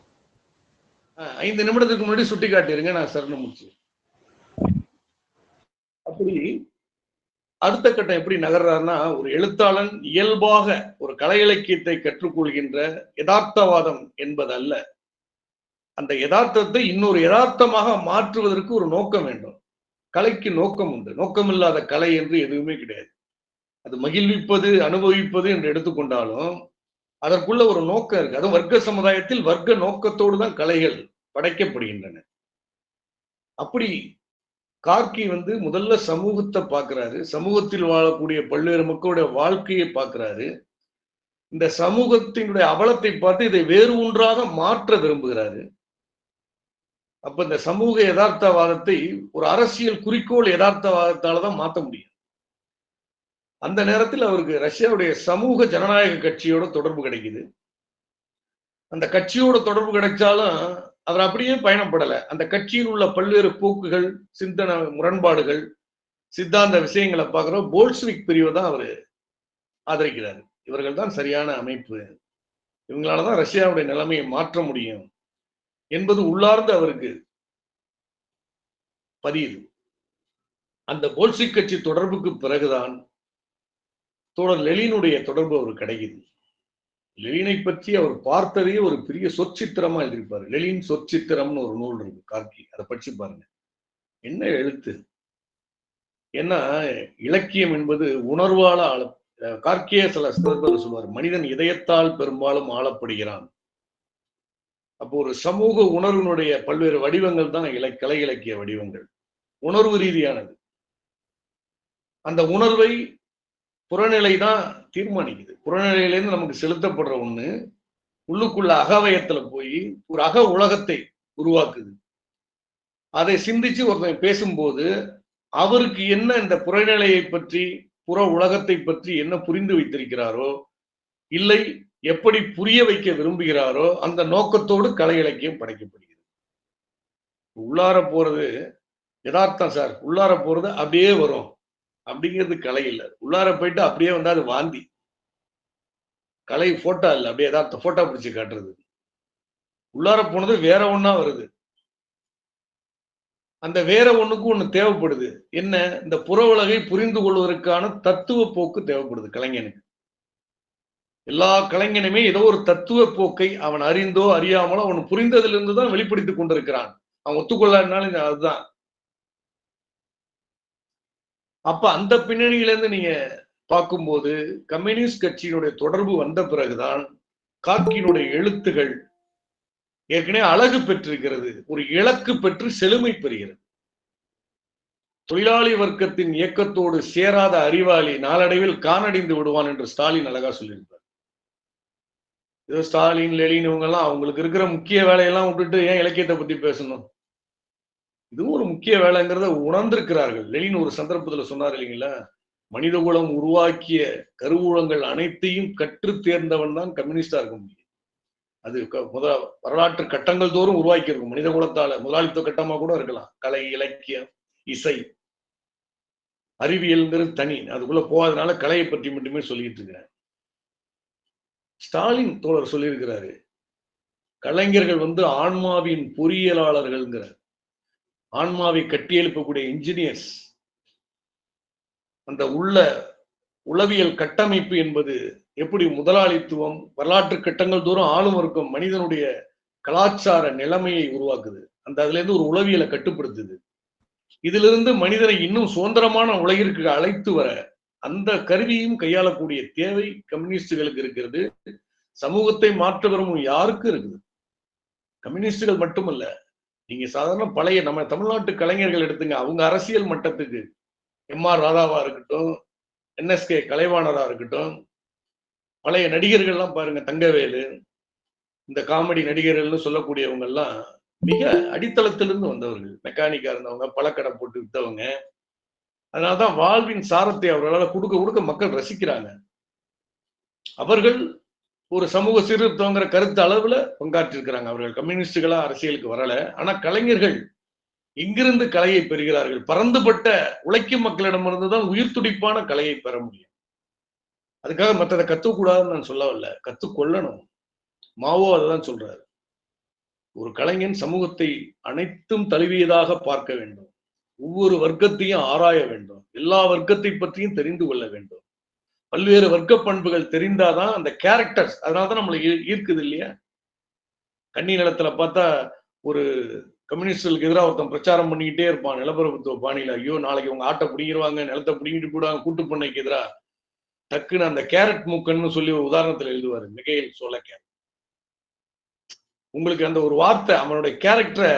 5 நிமிடத்துக்கு முன்னாடி சுட்டி காட்டிருங்க, நான் சரண முடிச்சு. அப்படி அடுத்த கட்டம் எப்படி நகர்றாருன்னா, ஒரு எழுத்தாளன் இயல்பாக ஒரு கலை இலக்கியத்தை கற்றுக்கொள்கின்ற யதார்த்தவாதம் என்பதல்ல, அந்த யதார்த்தத்தை இன்னொரு யதார்த்தமாக மாற்றுவதற்கு ஒரு நோக்கம் வேண்டும். கலைக்கு நோக்கம் உண்டு. நோக்கமில்லாத கலை என்று எதுவுமே கிடையாது. அது மகிழ்விப்பது, அனுபவிப்பது என்று எடுத்துக்கொண்டாலும் அதற்குள்ள ஒரு நோக்கம் இருக்கு. அதுவும் வர்க்க சமுதாயத்தில் வர்க்க நோக்கத்தோடு தான் கலைகள் படைக்கப்படுகின்றன. அப்படி கார்க்கி வந்து முதல்ல சமூகத்தை பார்க்கிறாரு, சமூகத்தில் வாழக்கூடிய பல்வேறு மக்களுடைய வாழ்க்கையை பார்க்கிறாரு. இந்த சமூகத்தினுடைய அவலத்தை பார்த்து இதை வேறு ஒன்றாக மாற்ற விரும்புகிறாரு. அப்ப இந்த சமூக யதார்த்தவாதத்தை ஒரு அரசியல் குறிக்கோள் யதார்த்தவாதத்தாலதான் மாற்ற முடியும். அந்த நேரத்தில் அவருக்கு ரஷ்யாவுடைய சமூக ஜனநாயக கட்சியோட தொடர்பு கிடைக்குது. அந்த கட்சியோட தொடர்பு கிடைச்சாலும் அவர் அப்படியே பயணப்படலை. அந்த கட்சியில் உள்ள பல்வேறு போக்குகள், சிந்தனை முரண்பாடுகள், சித்தாந்த விஷயங்களை பார்க்கிற போல்ஸ்விக் பிரிவை தான் அவர் ஆதரிக்கிறார். இவர்கள் தான் சரியான அமைப்பு, இவங்களாலதான் ரஷ்யாவுடைய நிலைமையை மாற்ற முடியும் என்பது உள்ளார்ந்து அவருக்கு பதியுது. அந்த போல்ஷிக் கட்சி தொடர்புக்கு பிறகுதான் தோழர் லெனினுடைய தொடர்பு அவர் கிடைக்குது. லெனினை பற்றி அவர் பார்த்ததே ஒரு பெரிய சொற்சித்திரமா எழுதியிருப்பாரு. லெனின் சொற்சித்திரம்னு ஒரு நூல் இருக்கு, கார்கி, அதை படிச்சு பாருங்க. என்ன எழுத்து! ஏன்னா இலக்கியம் என்பது உணர்வால கார்கியே சில சந்தர்ப்பத்தில் சொல்வார், மனிதன் இதயத்தால் பெரும்பாலும் ஆளப்படுகிறான். அப்போ ஒரு சமூக உணர்வினுடைய பல்வேறு வடிவங்கள் தான் கலை இலக்கிய வடிவங்கள், உணர்வு ரீதியானது. அந்த உணர்வை புறநிலை தான் தீர்மானிக்குது. புறநிலையிலேருந்து நமக்கு செலுத்தப்படுற ஒண்ணு உள்ளுக்குள்ள அகவயத்துல போய் ஒரு அக உலகத்தை உருவாக்குது. அதை சிந்திச்சு ஒருத்தன் பேசும்போது அவருக்கு என்ன இந்த புறநிலையை பற்றி, புற உலகத்தை பற்றி என்ன புரிந்து வைத்திருக்கிறாரோ, இல்லை எப்படி புரிய வைக்க விரும்புகிறாரோ, அந்த நோக்கத்தோடு கலை இலக்கியம் படைக்கப்படுகிறது. உள்ளார போறது யதார்த்தம் சார், உள்ளார போறது அப்படியே வரும் அப்படிங்கிறது கலை இல்லை. உள்ளார போயிட்டு அப்படியே வந்தா அது வாந்தி. கலை போட்டோ இல்லை, அப்படியே யதார்த்தம் போட்டோ பிடிச்சு காட்டுறது. உள்ளார போனது வேற ஒண்ணா வருது. அந்த வேற ஒண்ணுக்கு ஒண்ணு தேவைப்படுது. என்ன? இந்த புற உலகை புரிந்து கொள்வதற்கான தத்துவ போக்கு தேவைப்படுது கலைஞனுக்கு. எல்லா கலைஞனுமே ஏதோ ஒரு தத்துவ போக்கை அவன் அறிந்தோ அறியாமலோ அவன் புரிந்ததிலிருந்து தான் வெளிப்படுத்திக் கொண்டிருக்கிறான். அவன் ஒத்துக்கொள்ளாதனாலும் அதுதான். அப்ப அந்த பின்னணியிலிருந்து நீங்க பார்க்கும்போது கம்யூனிஸ்ட் கட்சியினுடைய தொடர்பு வந்த பிறகுதான் கார்கியினுடைய எழுத்துகள் ஏற்கனவே அழகு பெற்றிருக்கிறது, ஒரு இலக்கு பெற்று செழுமை பெறுகிறது. தொழிலாளி வர்க்கத்தின் இயக்கத்தோடு சேராத அறிவாளி நாளடைவில் காணடைந்து விடுவான் என்று ஸ்டாலின் அழகா சொல்லியிருப்பார். ஏதோ ஸ்டாலின் லெனின் இவங்க எல்லாம் அவங்களுக்கு இருக்கிற முக்கிய வேலையெல்லாம் விட்டுட்டு ஏன் இலக்கியத்தை பத்தி பேசணும்? இதுவும் ஒரு முக்கிய வேலைங்கிறத உணர்ந்திருக்கிறார்கள். லெனின் ஒரு சந்தர்ப்பத்தில் சொன்னார் இல்லைங்களா, மனிதகுலம் உருவாக்கிய கருவூலங்கள் அனைத்தையும் கற்று தேர்ந்தவன் தான் கம்யூனிஸ்டா இருக்க முடியும். அது வரலாற்று கட்டங்கள் தோறும் உருவாக்கி இருக்கும். மனித குலத்தால முதலாளித்துவ கட்டமா கூட இருக்கலாம். கலை, இலக்கியம், இசை, அறிவியல்ங்கிறது தனி, அதுக்குள்ள போகாதனால கலையை பற்றி மட்டுமே சொல்லிட்டு இருக்கிறேன். ஸ்டாலின் தோழர் சொல்லியிருக்கிறாரு, கலைஞர்கள் ஆன்மாவின் பொறியியலாளர்கள்ங்கிறார். ஆன்மாவை கட்டியெழுப்பக்கூடிய இன்ஜினியர்ஸ். அந்த உள்ள உளவியல் கட்டமைப்பு என்பது எப்படி முதலாளித்துவம் வரலாற்று கட்டங்கள் தோறும் ஆளும் இருக்கும் மனிதனுடைய கலாச்சார நிலைமையை உருவாக்குது, அந்த அதுல இருந்து ஒரு உளவியலை கட்டுப்படுத்துது. இதிலிருந்து மனிதனை இன்னும் சுதந்திரமான உலகிற்கு அழைத்து வர அந்த கருவியும் கையாளக்கூடிய தேவை கம்யூனிஸ்டுகளுக்கு இருக்கிறது. சமூகத்தை மாற்ற விரும்பும் யாருக்கும் இருக்குது. கம்யூனிஸ்டுகள் மட்டுமல்ல, நீங்க சாதாரண பழைய நம்ம தமிழ்நாட்டு கலைஞர்கள் எடுத்துங்க, அவங்க அரசியல் மட்டத்துக்கு எம்.ஆர். ராதாவா இருக்கட்டும், என்.எஸ்.கே. கலைவாணரா இருக்கட்டும், பழைய நடிகர்கள்லாம் பாருங்க, தங்கவேலு, இந்த காமெடி நடிகர்கள்னு சொல்லக்கூடியவங்க எல்லாம் மிக அடித்தளத்திலிருந்து வந்தவர்கள். மெக்கானிக்கா இருந்தவங்க, பழக்கடை போட்டு வித்தவங்க. அதனாலதான் வாழ்வின் சாரத்தை அவர்களால் கொடுக்க கொடுக்க மக்கள் ரசிக்கிறாங்க. அவர்கள் ஒரு சமூக சீர்திருத்தங்கிற கருத்து அளவுல பங்காற்றிருக்கிறாங்க. அவர்கள் கம்யூனிஸ்டுகளா அரசியலுக்கு வரல. ஆனா கலைஞர்கள் எங்கிருந்து கலையை பெறுகிறார்கள்? பறந்துபட்ட உழைக்கும் மக்களிடமிருந்து தான் உயிர் துடிப்பான கலையை பெற முடியும். அதுக்காக மற்றதை கத்துக்கூடாதுன்னு நான் சொல்லவில்லை, கத்துக்கொள்ளணும். மாவோ அதுதான் சொல்றாரு. ஒரு கலைஞன் சமூகத்தை அனைத்தும் தழுவியதாக பார்க்க வேண்டும், ஒவ்வொரு வர்க்கத்தையும் ஆராய வேண்டும், எல்லா வர்க்கத்தை பற்றியும் தெரிந்து கொள்ள வேண்டும். பல்வேறு வர்க்க பண்புகள் தெரிந்தாதான் அந்த கேரக்டர்ஸ், அதனாலதான் நம்மளை ஈர்க்குது இல்லையா? கன்னி நிலத்துல பார்த்தா ஒரு கம்யூனிஸ்டுகளுக்கு எதிராக ஒருத்தன் பிரச்சாரம் பண்ணிக்கிட்டே இருப்பான் நிலப்பரப்புத்துவ பாணியில. ஐயோ நாளைக்கு அவங்க ஆட்டை பிடிங்கிடுவாங்க, நிலத்தை பிடிங்கிட்டு போடுவாங்க, கூட்டு பண்ணைக்கு எதிராக. டக்குன்னு அந்த கேரட் மூக்கன்னு சொல்லி ஒரு உதாரணத்துல எழுதுவாரு மிகைல் சோலக்கேர். உங்களுக்கு அந்த ஒரு வார்த்தை, அவனுடைய கேரக்டரை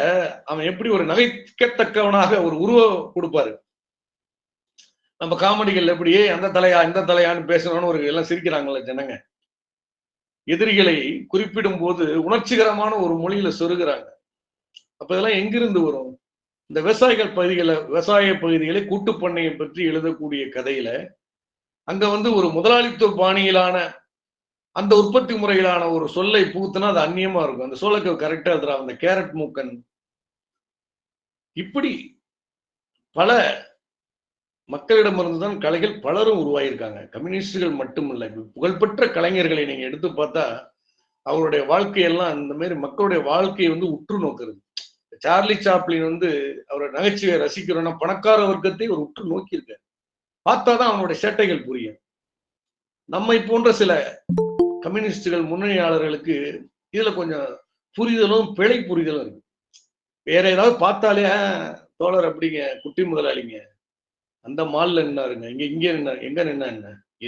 அவன் எப்படி ஒரு நகைக்கத்தக்கவனாக ஒரு உருவம் கொடுப்பாரு. நம்ம காமெடிகள் எப்படியே அந்த தலையா இந்த தலையான்னு பேசணும்னு ஒரு எல்லாம் சிரிக்கிறாங்கல்ல ஜனங்க. எதிரிகளை குறிப்பிடும் போது உணர்ச்சிகரமான ஒரு மொழியில சொருகிறாங்க. அப்ப இதெல்லாம் எங்கிருந்து வரும்? இந்த விவசாய பகுதிகளை கூட்டு பண்ணையை பற்றி எழுதக்கூடிய கதையில அங்க ஒரு முதலாளித்துவ பாணியிலான அந்த உற்பத்தி முறையிலான ஒரு சொல்லை புகுத்துனா அது அந்நியமா இருக்கும். அந்த சொல்லுக்கு கரெக்டா இருக்கிற அந்த கேரட் மூக்கன், இப்படி பல மக்களிடமிருந்து தான் கலைகள் பலரும் உருவாயிருக்காங்க. கம்யூனிஸ்டுகள் மட்டுமில்லை, புகழ்பெற்ற கலைஞர்களை நீங்க எடுத்து பார்த்தா அவருடைய வாழ்க்கையெல்லாம் இந்த மாதிரி மக்களுடைய வாழ்க்கையை உற்று நோக்குறது. சார்லி சாப்ளின் வந்து அவரை நகைச்சுவை ரசிக்கிறோம்னா பணக்கார வர்க்கத்தை ஒரு உற்று நோக்கி இருக்க பார்த்தாதான் அவனுடைய சேட்டைகள் புரியும். நம்மை போன்ற சில கம்யூனிஸ்டுகள் முன்னணியாளர்களுக்கு இதுல கொஞ்சம் புரிதலும் பிழை புரிதலும் இருக்கு. வேற ஏதாவது பார்த்தாலே தோழர் அப்படிங்க குட்டி முதலாளிங்க அந்த மால்ல நின்னாருங்க, இங்க நின்னா எங்க நின்னா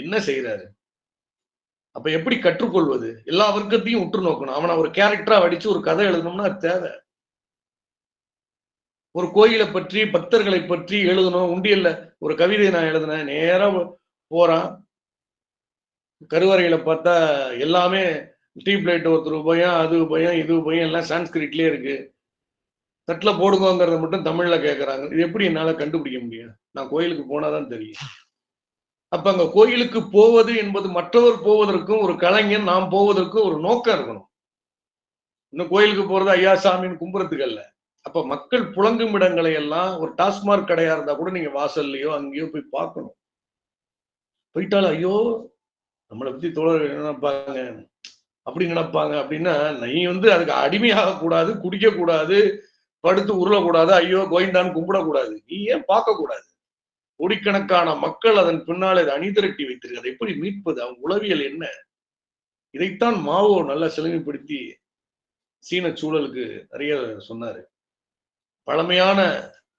என்ன செய்யறாரு, அப்ப எப்படி கற்றுக்கொள்வது? எல்லா வர்க்கத்தையும் உற்று நோக்கணும். அவனை ஒரு கேரக்டரா வடிச்சு ஒரு கதை எழுதணும்னா தேவை. ஒரு கோயிலை பற்றி பக்தர்களை பற்றி எழுதணும். உண்டியல்ல ஒரு கவிதை நான் எழுதினேன், நேரா போறான் கருவறையில பார்த்தா எல்லாமே டீ பிளேட் ஒருத்தர் பயம், அது பயம், இது பயம், எல்லாம் சான்ஸ்கிரிட்லயே இருக்கு. தட்டுல போடுங்கோங்கிறத மட்டும் தமிழ்ல கேட்கறாங்க. இது எப்படி என்னால கண்டுபிடிக்க முடியும்? நான் கோயிலுக்கு போனாதான் தெரியும். அப்ப அங்க கோயிலுக்கு போவது என்பது மற்றவர் போவதற்கும் ஒரு கலைஞன் நாம் போவதற்கும் ஒரு நோக்கம் இருக்கணும். இன்னும் கோயிலுக்கு போறது ஐயா சாமின்னு கும்புறதுக்கு அல்ல. அப்ப மக்கள் புழங்கும் இடங்களை எல்லாம் ஒரு டாஸ்மார்க் கடையா இருந்தா கூட நீங்க வாசல்லையோ அங்கேயோ போய் பார்க்கணும். போயிட்டாலும் ஐயோ நம்மளை பத்தி தோழர் என்ன நினைப்பாங்க, அப்படி நினைப்பாங்க அப்படின்னா நீ வந்து அதுக்கு அடிமையாக கூடாது, குடிக்க கூடாது, படுத்து உருளக்கூடாது, ஐயோ கோவிந்தான்னு கும்பிடக்கூடாது. நீ ஏன் பார்க்க கூடாது? கோடிக்கணக்கான மக்கள் அதன் பின்னால் அதை அணிதிரட்டி வைத்திருக்கு. அதை எப்படி மீட்பது? அவங்க உளவியல் என்ன? இதைத்தான் மாவோ நல்லா செழுமைப்படுத்தி சீன சூழலுக்கு நிறைய சொன்னாரு. பழமையான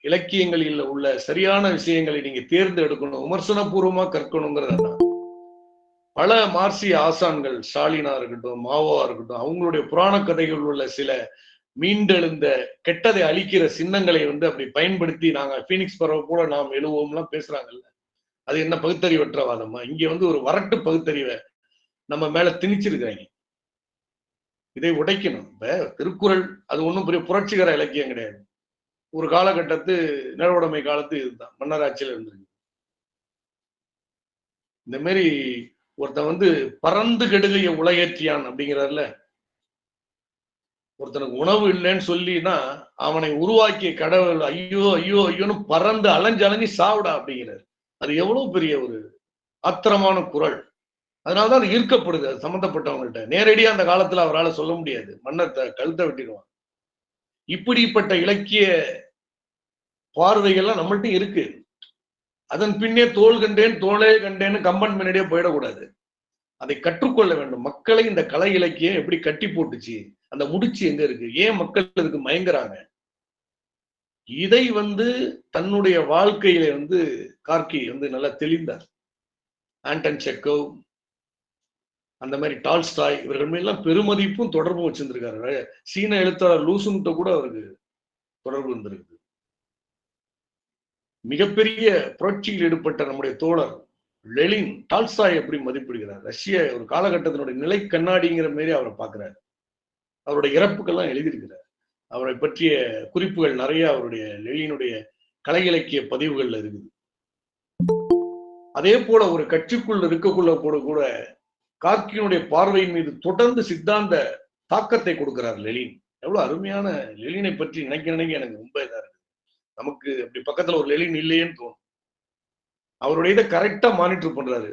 இலக்கியங்களில் உள்ள சரியான விஷயங்களை நீங்க தேர்ந்து எடுக்கணும், விமர்சன பூர்வமா கற்கணுங்கிறத பல மார்க்சிய ஆசான்கள், ஸ்டாலினா இருக்கட்டும், மாவோவா இருக்கட்டும், அவங்களுடைய புராண கதைகள் உள்ள சில மீண்டெழுந்த கெட்டதை அழிக்கிற சின்னங்களை வந்து அப்படி பயன்படுத்தி நாங்க பீனிக்ஸ் பறவை கூட நாம் எழுவோம்லாம் பேசுறாங்கல்ல, அது என்ன பகுத்தறிவற்றவாதமா? இங்க வந்து ஒரு வரட்டு பகுத்தறிவை நம்ம மேல திணிச்சிருக்காங்க. இதை உடைக்கணும். இப்ப திருக்குறள் அது ஒன்றும் பெரிய புரட்சிகர இலக்கியம் கிடையாது. ஒரு காலகட்டத்து நிலவுடைமை காலத்து இதுதான், மன்னராட்சியில இருந்திருக்கு. இந்த மாதிரி ஒருத்தன் வந்து பறந்து கெடுகைய உலகேற்றியான் அப்படிங்கிறார்ல, ஒருத்தனுக்கு உணவு இல்லைன்னு சொல்லினா அவனை உருவாக்கிய கடவுள் ஐயோ ஐயோ ஐயோன்னு பறந்து அலைஞ்சு சாவிடா அப்படிங்கிறார். அது எவ்வளவு பெரிய ஒரு ஆத்திரமான குரல். அதனாலதான் அது ஈர்க்கப்படுது. அது சம்பந்தப்பட்டவங்கள்ட்ட நேரடியா அந்த காலத்துல அவரால் சொல்ல முடியாது, மன்னத்தை கழுத்தை வெட்டிடுவான். இப்படிப்பட்ட இலக்கிய பார்வைகள்லாம் நம்மள்ட்ட இருக்கு. அதன் பின்னே தோல் கண்டேன் தோளே கண்டேன்னு கம்பன் முன்னாடியே போயிடக்கூடாது. அதை கற்றுக்கொள்ள வேண்டும். மக்களை இந்த கலை இலக்கியம் எப்படி கட்டி போட்டுச்சு, அந்த முடிச்சு எங்க இருக்கு, ஏன் மக்கள் இதுக்கு மயங்குறாங்க, இதை வந்து தன்னுடைய வாழ்க்கையில வந்து கார்கி வந்து நல்லா தெளிந்தார். ஆண்டன் செக்கோவ், அந்த மாதிரி டால்ஸ்டாய், இவர்கள் எல்லாம் பெருமதிப்பும் தொடர்பும் வச்சிருந்திருக்காரு. சீன எழுத்தாளர் லூசுன்ட்ட கூட அவருக்கு தொடர்பு இருந்திருக்கு. மிகப்பெரிய புரட்சியில் ஈடுபட்ட நம்முடைய தோழர் லெனின் டால்ஸ்டாய் எப்படி மதிப்பிடுகிறார்? ரஷ்ய ஒரு காலகட்டத்தினுடைய நிலை கண்ணாடிங்கிற மாதிரி அவரை பார்க்கிறார். அவருடைய இறப்புக்கெல்லாம் எழுதியிருக்கிறார். அவரை பற்றிய குறிப்புகள் நிறைய அவருடைய லெனினுடைய கலை இலக்கிய பதிவுகள்ல இருக்குது. அதே போல ஒரு கட்சிக்குள் இருக்கக்குள்ள கூட கார்கியினுடைய பார்வையின் மீது தொடர்ந்து சித்தாந்த தாக்கத்தை கொடுக்கிறார் லெனின். எவ்வளவு அருமையான லெனினை பற்றி நினைக்க எனக்கு ரொம்ப இதா இருக்கு. நமக்கு அப்படி பக்கத்துல ஒரு லெனின் இல்லையேன்னு தோணும். அவருடைய இதை கரெக்டா மானிட்டர் பண்றாரு.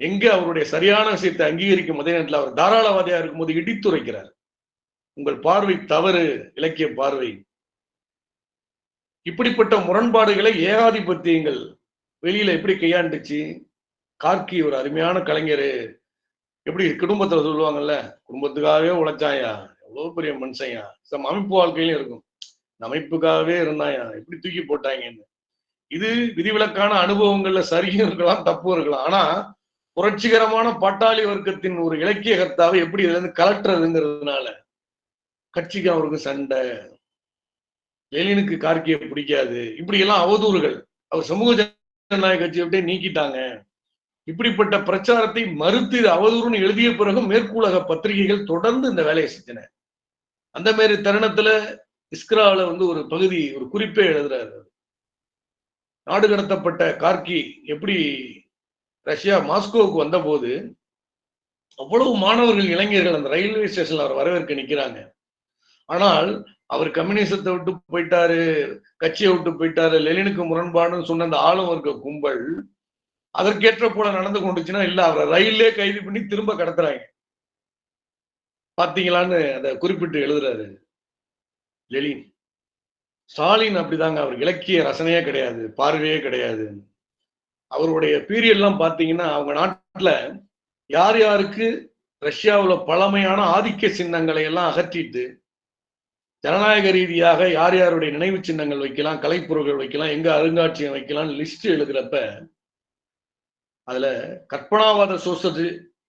எங்க அவருடைய சரியான விஷயத்தை அங்கீகரிக்கும் அதே நேரத்தில் அவர் தாராளவாதியா இருக்கும்போது இடித்துரைக்கிறார். உங்கள் பார்வை தவறு, இலக்கிய பார்வை. இப்படிப்பட்ட முரண்பாடுகளை ஏகாதிபத்தியங்கள் வெளியில எப்படி கையாண்டுச்சு? கார்கி ஒரு அருமையான கலைஞர். எப்படி குடும்பத்துல சொல்லுவாங்கல்ல, குடும்பத்துக்காகவே உழைச்சாயா, எவ்வளவு பெரிய மனுஷன்யா. அமைப்பு வாழ்க்கையிலும் இருக்கும், அமைப்புக்காகவே இருந்தாயா, எப்படி தூக்கி போட்டாங்கன்னு. இது விதிவிலக்கான அனுபவங்கள்ல சரியும் இருக்கலாம், தப்பும் இருக்கலாம். ஆனா புரட்சிகரமான பாட்டாளி வர்க்கத்தின் ஒரு இலக்கிய கர்த்தாவை எப்படி இதுல இருந்து கலட்டுறதுங்கிறதுனால கட்சிக்கு அவருக்கு சண்டை, லெனினுக்கு கார்கியை பிடிக்காது, இப்படி எல்லாம் அவதூறுகள். அவர் சமூக ஜனநாயக கட்சியை விட்டே நீக்கிட்டாங்க. இப்படிப்பட்ட பிரச்சாரத்தை மறுத்து அவதூறுன்னு எழுதிய பிறகு மேற்குலக பத்திரிகைகள் தொடர்ந்து இந்த வேலையை செஞ்சன. அந்த மாதிரி தருணத்துல இஸ்க்ரால வந்து ஒரு பகுதி ஒரு குறிப்பே எழுதுறாரு. நாடு கடத்தப்பட்ட கார்கி எப்படி ரஷ்யா மாஸ்கோவுக்கு வந்த போது அவ்வளவு மாணவர்கள், இளைஞர்கள் அந்த ரயில்வே ஸ்டேஷன்ல அவர் வரவேற்க நிக்கிறாங்க. ஆனால் அவர் கம்யூனிசத்தை விட்டு போயிட்டாரு, கட்சியை விட்டு போயிட்டாரு, லெனினுக்கு முரண்பாடுன்னு சொன்ன அந்த ஆளும் இருக்க கும்பல் அதற்கேற்ற போல நடந்து கொண்டுச்சுன்னா இல்ல, அவரை ரயிலே கைது பண்ணி திரும்ப கடத்துறாங்க. பாத்தீங்களான்னு அதை குறிப்பிட்டு எழுதுறாரு லெனின். ஸ்டாலின் அப்படிதாங்க. அவர் இலக்கிய ரசனையே கிடையாது, பார்வையே கிடையாது. அவருடைய பீரியட்லாம் பாத்தீங்கன்னா அவங்க நாட்டுல யார் யாருக்கு ரஷ்யாவுல பழமையான ஆதிக்க சின்னங்களை எல்லாம் அகற்றிட்டு ஜனநாயக ரீதியாக யார் யாருடைய நினைவு சின்னங்கள் வைக்கலாம், கலைப்பொருள்கள் வைக்கலாம், எங்க அருங்காட்சியகம் வைக்கலாம் லிஸ்ட் எழுதுறப்ப அதுல கற்பனாவாத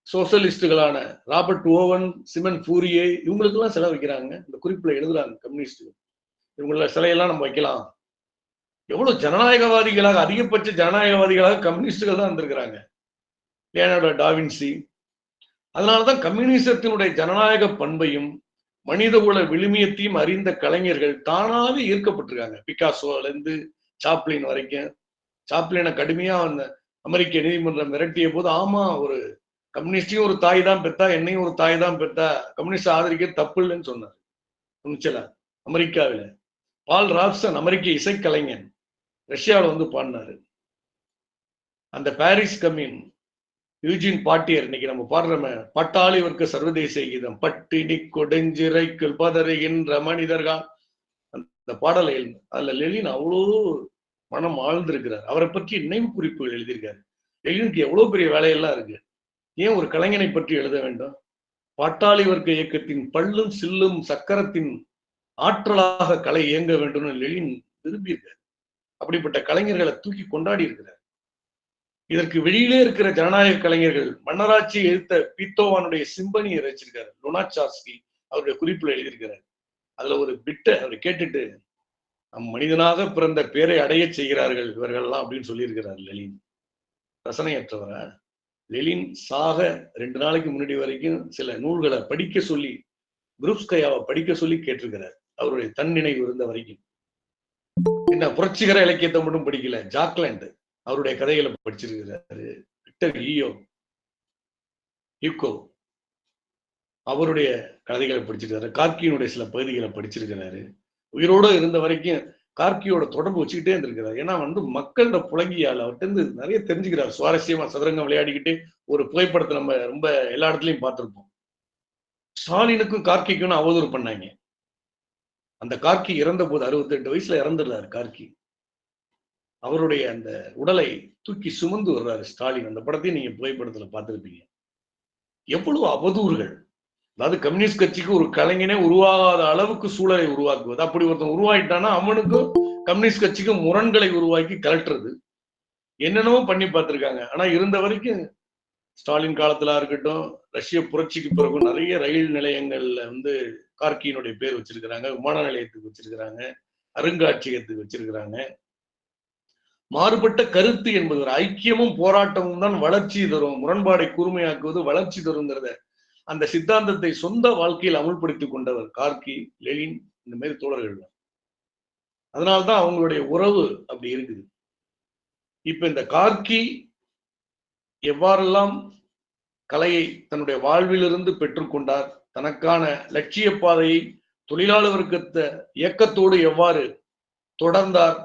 சோசலிஸ்டுகளான ராபர்ட் ஓவன், சிமன் பூரியே இவங்களுக்கு எல்லாம் சிலை வைக்கிறாங்க. இந்த குறிப்புல எழுதுறாங்க கம்யூனிஸ்ட். இவங்கள சிலையெல்லாம் நம்ம வைக்கலாம். எவ்வளவு ஜனநாயகவாதிகளாக, அதிகபட்ச ஜனநாயகவாதிகளாக கம்யூனிஸ்டுகள் தான் இருந்திருக்கிறாங்க. Leonardo da Vinci. அதனாலதான் கம்யூனிசத்தினுடைய ஜனநாயக பண்பையும் மனிதகுல விழுமியத்தையும் அறிந்த கலைஞர்கள் தானாக ஈர்க்கப்பட்டிருக்காங்க. பிகாசோல இருந்து சாப்ளின் வரைக்கும். சாப்ளினை கடுமையா அந்த அமெரிக்க நீதிமன்றம் மிரட்டிய போது, ஆமா ஒரு கம்யூனிஸ்டையும் ஒரு தாய் தான் பெத்தா, என்னையும் ஒரு தாய் தான் பெத்தா, கம்யூனிஸ்ட் ஆதரிக்க தப்பு இல்லைன்னு சொன்னார் துணிச்சலா. அமெரிக்காவில பால் ராப்சன் அமெரிக்க இசைக்கலைஞன் ரஷ்யாவில் வந்து பாடினாரு. அந்த பாரிஸ் கம்யூன் யூஜின் பாட்டியர், இன்னைக்கு நம்ம பாடுறோமே பட்டாளி வர்க்க சர்வதேச கீதம், பட்டினி கொடைஞ்சிறைக்குள் பதறுகின்ற மனிதர்கள், அந்த பாடலை அதுல லெனின் அவ்வளோ மனம் ஆழ்ந்திருக்கிறார். அவரை பற்றி நினைவு குறிப்புகள் எழுதியிருக்காரு. லெனினுக்கு எவ்வளவு பெரிய வேலையெல்லாம் இருக்கு. ஏன் ஒரு கலைஞனை பற்றி எழுத வேண்டும்? பாட்டாளி வர்க்க இயக்கத்தின் பல்லும் சில்லும் சக்கரத்தின் ஆற்றலாக கலை இயங்க வேண்டும் லெனின் விரும்பியிருக்கார். அப்படிப்பட்ட கலைஞர்களை தூக்கி கொண்டாடி இருக்கிறார். இதற்கு வெளியிலே இருக்கிற ஜனநாயக கலைஞர்கள் மன்னராட்சியை எதிர்த்த பீத்தோவானுடைய சிம்பனியை ரசிச்சிருக்காரு. லுனாச்சார்ஸ்கி அவருடைய குறிப்புல எழுதியிருக்கிறார். அதுல ஒரு பிட்டை அவர் கேட்டுட்டு, நம் மனிதனாக பிறந்த பேரை அடைய செய்கிறார்கள் இவர்கள்லாம் அப்படின்னு சொல்லியிருக்கிறார் லெனின். ரசனையற்றவரா? லெனின் சாக 2 நாளைக்கு முன்னாடி வரைக்கும் சில நூல்களை படிக்க சொல்லி, குரூப்ஸ்கயாவை படிக்க சொல்லி கேட்டிருக்கிறார். அவருடைய தன்னினைவு இருந்த வரைக்கும். என்ன புரட்சிகர இலக்கியத்தை மட்டும் படிக்கல, ஜாக்லாண்ட் அவருடைய கதைகளை படிச்சிருக்கிறாரு. விக்டர் ஈகோ அவருடைய கதைகளை படிச்சிருக்காரு. கார்கியினுடைய சில பகுதிகளை படிச்சிருக்கிறாரு. உயிரோட இருந்த வரைக்கும் கார்கியோட தொடர்பு வச்சுக்கிட்டே இருந்திருக்கிறார். ஏன்னா வந்து மக்களோட புலங்கியால் அவர்கிட்ட இருந்து நிறைய தெரிஞ்சுக்கிறார். சுவாரஸ்யமா சதுரங்கம் விளையாடிக்கிட்டு ஒரு புகைப்படத்தை நம்ம ரொம்ப எல்லா இடத்துலையும் பார்த்திருப்போம். ஸ்டாலினுக்கும் கார்கிக்கும் அவதூறு பண்ணாங்க. அந்த கார்கி இறந்த போது 68 வயசுல இறந்துடுறாரு கார்கி. அவருடைய அந்த உடலை தூக்கி சுமந்து வர்றாரு ஸ்டாலின். அந்த படத்தையும் நீங்க புகைப்படத்துல பார்த்திருப்பீங்க. எவ்வளவு அவதூறுகள். அதாவது கம்யூனிஸ்ட் கட்சிக்கு ஒரு கலைஞனே உருவாகாத அளவுக்கு சூழலை உருவாக்குவது. அப்படி ஒருத்தன் உருவாயிட்டானா அவனுக்கும் கம்யூனிஸ்ட் கட்சிக்கும் முரண்களை உருவாக்கி கலட்டுறது என்னென்னவோ பண்ணி பார்த்திருக்காங்க. ஆனா இருந்த வரைக்கும் ஸ்டாலின் காலத்துல இருக்கட்டும், ரஷ்ய புரட்சிக்கு பிறகு நிறைய ரயில் நிலையங்கள்ல வந்து கார்கியினுடைய பேர் வச்சிருக்கிறாங்க, விமான நிலையத்துக்கு வச்சிருக்கிறாங்க, அருங்காட்சியகத்துக்கு வச்சிருக்கிறாங்க. மாறுபட்ட கருத்து என்பது ஒரு ஐக்கியமும் போராட்டமும் தான் வளர்ச்சி தரும், முரண்பாடை கூர்மையாக்குவது வளர்ச்சி தருங்கிறத அந்த சித்தாந்தத்தை சொந்த வாழ்க்கையில் அமுல்படுத்திக் கொண்டவர் கார்கி, லெனின், இந்த மாதிரி தோழர்கள் தான். அதனால்தான் அவங்களுடைய உறவு அப்படி இருக்குது. இப்ப இந்த கார்கி எவ்வாறெல்லாம் கலையை தன்னுடைய வாழ்விலிருந்து பெற்றுக்கொண்டார், தனக்கான லட்சிய பாதையை தொழிலாளர் வர்க்கத்தை இயக்கத்தோடு எவ்வாறு தொடர்ந்தார்,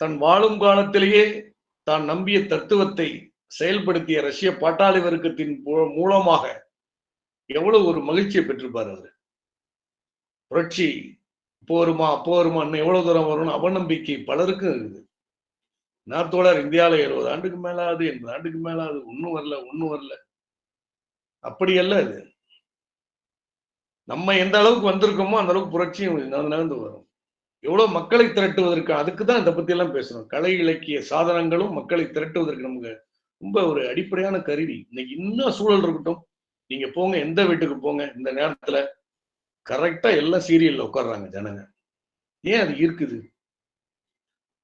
தன் வாழும் காலத்திலேயே தான் நம்பிய தத்துவத்தை செயல்படுத்திய ரஷ்ய பாட்டாளி வர்க்கத்தின் மூலமாக எவ்வளவு ஒரு மகிழ்ச்சியை பெற்றிருப்பார் அவர். புரட்சி இப்போ வருமா அப்போ வருமா, இன்னும் எவ்வளவு தூரம் வரும்னு அவநம்பிக்கை பலருக்கும் இருக்குது. நாத்தோழர் இந்தியாவில 70 ஆண்டுக்கு மேலாது, 80 ஆண்டுக்கு மேலாது, ஒன்னும் வரல. அப்படி அல்ல. அது நம்ம எந்த அளவுக்கு வந்திருக்கோமோ அந்த அளவுக்கு புரட்சியும் நகர்ந்து வரும். எவ்வளவு மக்களை திரட்டுவதற்கு, அதுக்குதான் இதை பத்தி எல்லாம் பேசணும். கலை இலக்கிய சாதனங்களும் மக்களை திரட்டுவதற்கு நமக்கு ரொம்ப ஒரு அடிப்படையான கருவி. இன்னைக்கு இன்னும் சூழல் இருக்கட்டும், நீங்க போங்க, எந்த வீட்டுக்கு போங்க, இந்த நேரத்துல கரெக்டா எல்லாம் சீரியல்ல உட்கார்றாங்க ஜனங்க. ஏன் அது இருக்குது?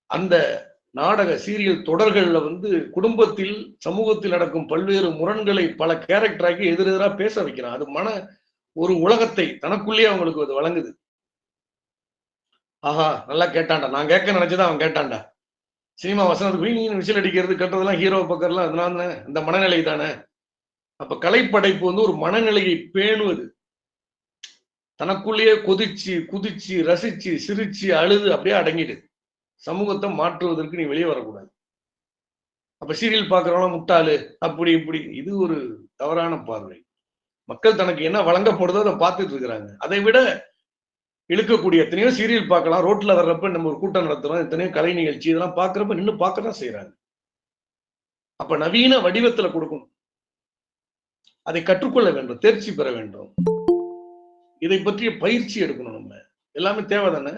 அந்த நாடக சீரியல் தொடர்கள்ல வந்து குடும்பத்தில் சமூகத்தில் நடக்கும் பல்வேறு முரண்களை பல கேரக்டராக்கி எதிரெதிரா பேச வைக்கிறான். அது ஒரு உலகத்தை தனக்குள்ளேயே அவங்களுக்கு அது வழங்குது. ஆஹா நல்லா கேட்டான்டா, நான் கேட்க நினைச்சதான் அவன் கேட்டான்டா. சினிமா வசனத்துக்கு நீங்க விசில் அடிக்கிறது கட்டுறதெல்லாம் ஹீரோ பக்கம்லாம் அதனால இந்த மனநிலை தானே. அப்ப கலைப்படைப்பு வந்து ஒரு மனநிலையை பேணுவது, தனக்குள்ளேயே குதிச்சு ரசிச்சு சிரிச்சு அழுது அப்படியே அடங்கிடுது. சமூகத்தை மாற்றுவதற்கு நீ வெளியே வரக்கூடாது. அப்ப சீரியல் பார்க்கறவங்க முட்டாளு அப்படி இப்படி, இது ஒரு தவறான பார்வை. மக்கள் தனக்கு என்ன வழங்கப்படுதோ அதை பார்த்துட்டு இருக்கிறாங்க. அதை விட இழுக்கக்கூடிய எத்தனையோ சீரியல் பார்க்கலாம், ரோட்ல வர்றப்ப நம்ம ஒரு கூட்டம் நடத்துறோம், எத்தனையோ கலை நிகழ்ச்சி இதெல்லாம் பார்க்கறப்ப நின்று பார்க்கதான் செய்யறாங்க. அப்ப நவீன வடிவத்துல கொடுக்கணும், அதை கற்றுக்கொள்ள வேண்டும், தேர்ச்சி பெற வேண்டும், இதை பற்றிய பயிற்சி எடுக்கணும். நம்ம எல்லாமே தேவைதானே.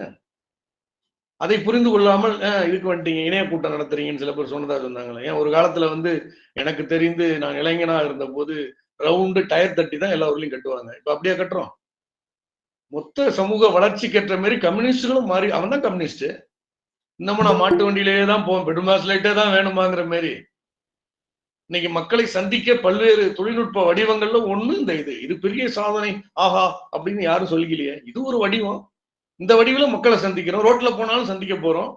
அதை புரிந்து கொள்ளாமல் இதுக்கு வந்துட்டீங்க, இணைய கூட்டம் நடத்துறீங்கன்னு சில பேர் சொன்னதா சொன்னாங்களே. ஏன் ஒரு காலத்துல வந்து எனக்கு தெரிந்து நான் இளைஞனா இருந்த போது ரவுண்டு டயர் தட்டி தான் எல்லா ஊர்லயும் கட்டுவாங்க. இப்ப அப்படியே கட்டுறோம். மொத்த சமூக வளர்ச்சிக்கு ஏற்ற மாதிரி கம்யூனிஸ்டுகளும் மாறி, அவன் தான் கம்யூனிஸ்ட். இன்னமும் நான் மாட்டு வண்டியிலேயே தான் போவேன், பெட்ரூம் லைட்டே தான் வேணுமாங்கிற மாதிரி. இன்னைக்கு மக்களை சந்திக்க பல்வேறு தொழில்நுட்ப வடிவங்கள்ல ஒண்ணு இந்த இது பெரிய சாதனை ஆஹா அப்படின்னு யாரும் சொல்லிக்கலையே. இது ஒரு வடிவம். இந்த வடிவில மக்களை சந்திக்கிறோம், ரோட்ல போனாலும் சந்திக்க போறோம்.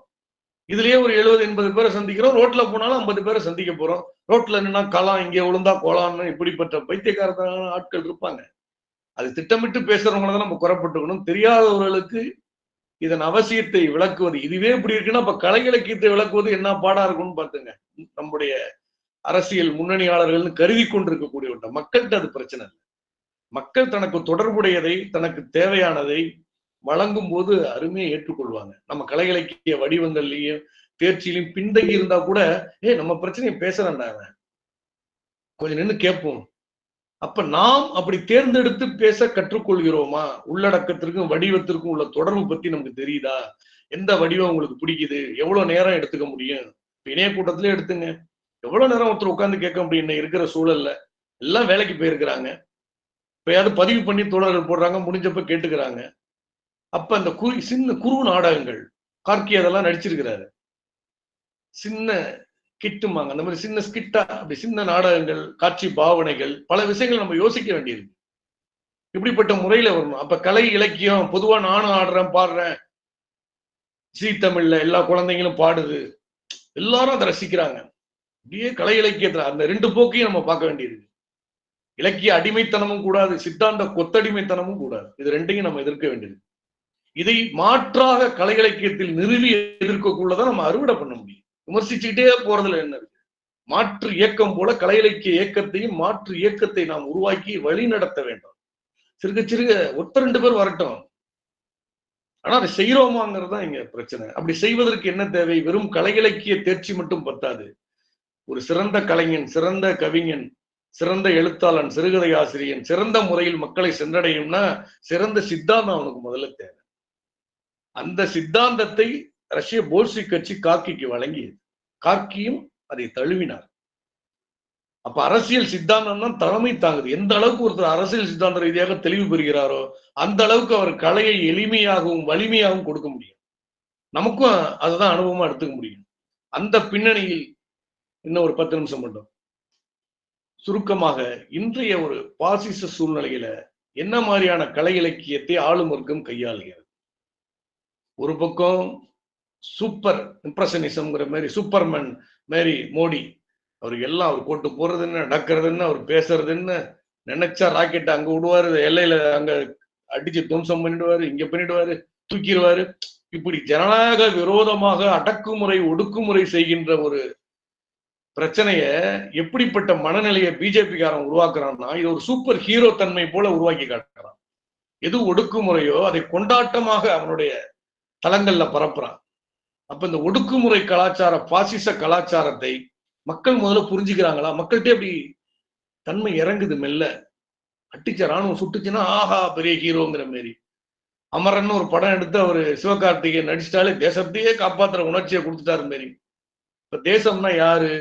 இதுலயே ஒரு 70-80 பேரை சந்திக்கிறோம், ரோட்ல போனாலும் 50 பேரை சந்திக்க போறோம். ரோட்ல நின்னா களம், இங்கே விழுந்தா கோலான்னு இப்படிப்பட்ட பைத்தியக்காரத்தனான ஆட்கள் இருப்பாங்க. அது திட்டமிட்டு பேசுறவங்கள தான் நம்ம குறைப்பட்டுக்கணும். தெரியாதவர்களுக்கு இதன் அவசியத்தை விளக்குவது, இதுவே இப்படி இருக்குன்னா அப்ப கலை இலக்கியத்தை விளக்குவது என்ன பாடா இருக்கும்னு பாத்துங்க. நம்முடைய அரசியல் முன்னணியாளர்கள்னு கருதி கொண்டிருக்கக்கூடிய மக்கள்கிட்ட அது பிரச்சனை இல்லை. மக்கள் தனக்கு தொடர்புடையதை, தனக்கு தேவையானதை வழங்கும் போது அருமையை ஏற்றுக்கொள்வாங்க. நம்ம கலை இலக்கிய வடிவங்கள்லயும் தேர்ச்சியிலையும் பின்தங்கி இருந்தா கூட நம்ம பிரச்சனையை பேசுறேன்டா, கொஞ்சம் நின்று கேட்போம். அப்ப நாம் அப்படி தேர்ந்தெடுத்து பேச கற்றுக்கொள்கிறோமா? உள்ளடக்கத்திற்கும் வடிவத்திற்கும் உள்ள தொடர்பு பத்தி நமக்கு தெரியுதா? எந்த வடிவம் உங்களுக்கு பிடிக்குது? எவ்வளவு நேரம் எடுத்துக்க முடியும்? இணைய கூட்டத்திலே எடுத்துங்க, எவ்வளவு நேரம் ஒருத்தர் உட்கார்ந்து கேட்க முடியும் இருக்கிற சூழல்ல? எல்லாம் வேலைக்கு போயிருக்கிறாங்க. இப்பயாவது பதிவு பண்ணி தோழர்கள் போடுறாங்க, முடிஞ்சப்ப கேட்டுக்கிறாங்க. அப்ப அந்த சின்ன குறு நாடகங்கள், கார்கி அதெல்லாம் நடிச்சிருக்கிறாரு. சின்ன கிட்டுமாங்க, அந்த மாதிரி சின்ன ஸ்கிட்டா, அப்படி சின்ன நாடகங்கள், காட்சி பாவனைகள், பல விஷயங்கள் நம்ம யோசிக்க வேண்டியிருக்கு. இப்படிப்பட்ட முறையில வரணும். அப்ப கலை இலக்கியம் பொதுவா நானும் ஆடுறேன், பாடுறேன், ஜீ தமிழ்ல எல்லா குழந்தைங்களும் பாடுது, எல்லாரும் அதை ரசிக்கிறாங்க. அப்படியே கலை இலக்கியத்துல அந்த ரெண்டு போக்கையும் நம்ம பார்க்க வேண்டியிருக்கு. இலக்கிய அடிமைத்தனமும் கூடாது, சித்தாந்த கொத்தடிமைத்தனமும் கூடாது. இது ரெண்டையும் நம்ம எதிர்க்க வேண்டியது. இதை மாற்றாக கலை இலக்கியத்தில் நிறுவி எதிர்க்கக்குள்ளதான் நம்ம அறுவடை பண்ண முடியும். விமர்சிச்சுக்கிட்டே போறதுல என்ன இருக்கு? மாற்று இயக்கம் போல கலை இலக்கிய இயக்கத்தையும் மாற்று இயக்கத்தை நாம் உருவாக்கி வழி நடத்த வேண்டும். சிறுக சிறுக ஒருத்தர் 2 பேர் வரட்டும், ஆனா அதை செய்யறோமாங்கிறது தான் இங்க பிரச்சனை. அப்படி செய்வதற்கு என்ன தேவை? வெறும் கலை இலக்கிய தேர்ச்சி மட்டும் பத்தாது. ஒரு சிறந்த கலைஞன், சிறந்த கவிஞன், சிறந்த எழுத்தாளன், சிறுகதை ஆசிரியன் சிறந்த முறையில் மக்களை சென்றடையும்னா சிறந்த சித்தாந்தம் அவனுக்கு முதல்ல தேவை. அந்த சித்தாந்தத்தை ரஷ்ய போல்ஷிக் கட்சி கார்கிக்கு வழங்கியது. கார்கியும் அதை தழுவினார். அப்ப அரசியல் சித்தாந்தம் தான் தலைமை தாங்குது. எந்த அளவுக்கு ஒருத்தர் அரசியல் சித்தாந்த ரீதியாக தெளிவு பெறுகிறாரோ அந்த அளவுக்கு அவர் கலையை எளிமையாகவும் வலிமையாகவும் கொடுக்க முடியும். நமக்கும் அதுதான் அனுபவமா எடுத்துக்க முடியும். அந்த பின்னணியில் இன்னும் ஒரு 10 நிமிஷம் மட்டும் சுருக்கமாக, இன்றைய ஒரு பாசிச சூழ்நிலையில என்ன மாதிரியான கலை இலக்கியத்தை ஆளும் வர்க்கம் கையாளுகிறது? ஒரு பக்கம் சூப்பர் இம்ப்ரெஷனிசம்ங்கிற மாதிரி சூப்பர்மேன் மாதிரி மோடி, அவருக்கு எல்லாம் அவர் போட்டு போறது என்ன, நடக்கிறது என்ன, அவர் பேசுறது என்ன, நினைச்சா ராக்கெட் அங்க விடுவாரு, எல்லையில அங்க அடிச்சு துவம்சம் பண்ணிடுவாரு, இங்க பண்ணிடுவாரு, தூக்கிடுவாரு. இப்படி ஜனநாயக விரோதமாக அடக்குமுறை ஒடுக்குமுறை செய்கின்ற ஒரு பிரச்சனைய எப்படிப்பட்ட மனநிலையை பிஜேபிக்காரன் உருவாக்குறான்னா, இது ஒரு சூப்பர் ஹீரோ தன்மை போல உருவாக்கி காட்டுறான். எது ஒடுக்குமுறையோ அதை கொண்டாட்டமாக அவனுடைய தளங்கள்ல பரப்புறான். அப்ப இந்த ஒடுக்குமுறை கலாச்சார பாசிச கலாச்சாரத்தை மக்கள் முதல்ல புரிஞ்சுக்கிறாங்களா? மக்கள்கிட்ட அப்படி தன்மை இறங்குது மெல்ல. அட்டிச்ச ராணுவம் சுட்டுச்சுன்னா ஆஹா பெரிய ஹீரோங்கிற மாதிரி. அமரன் ஒரு படம் எடுத்து அவரு சிவகார்த்திகேயன் நடிச்சிட்டாலே தேசத்தையே காப்பாத்துற உணர்ச்சியை கொடுத்துட்டாரு மாரி. இப்ப தேசம்னா யாரு?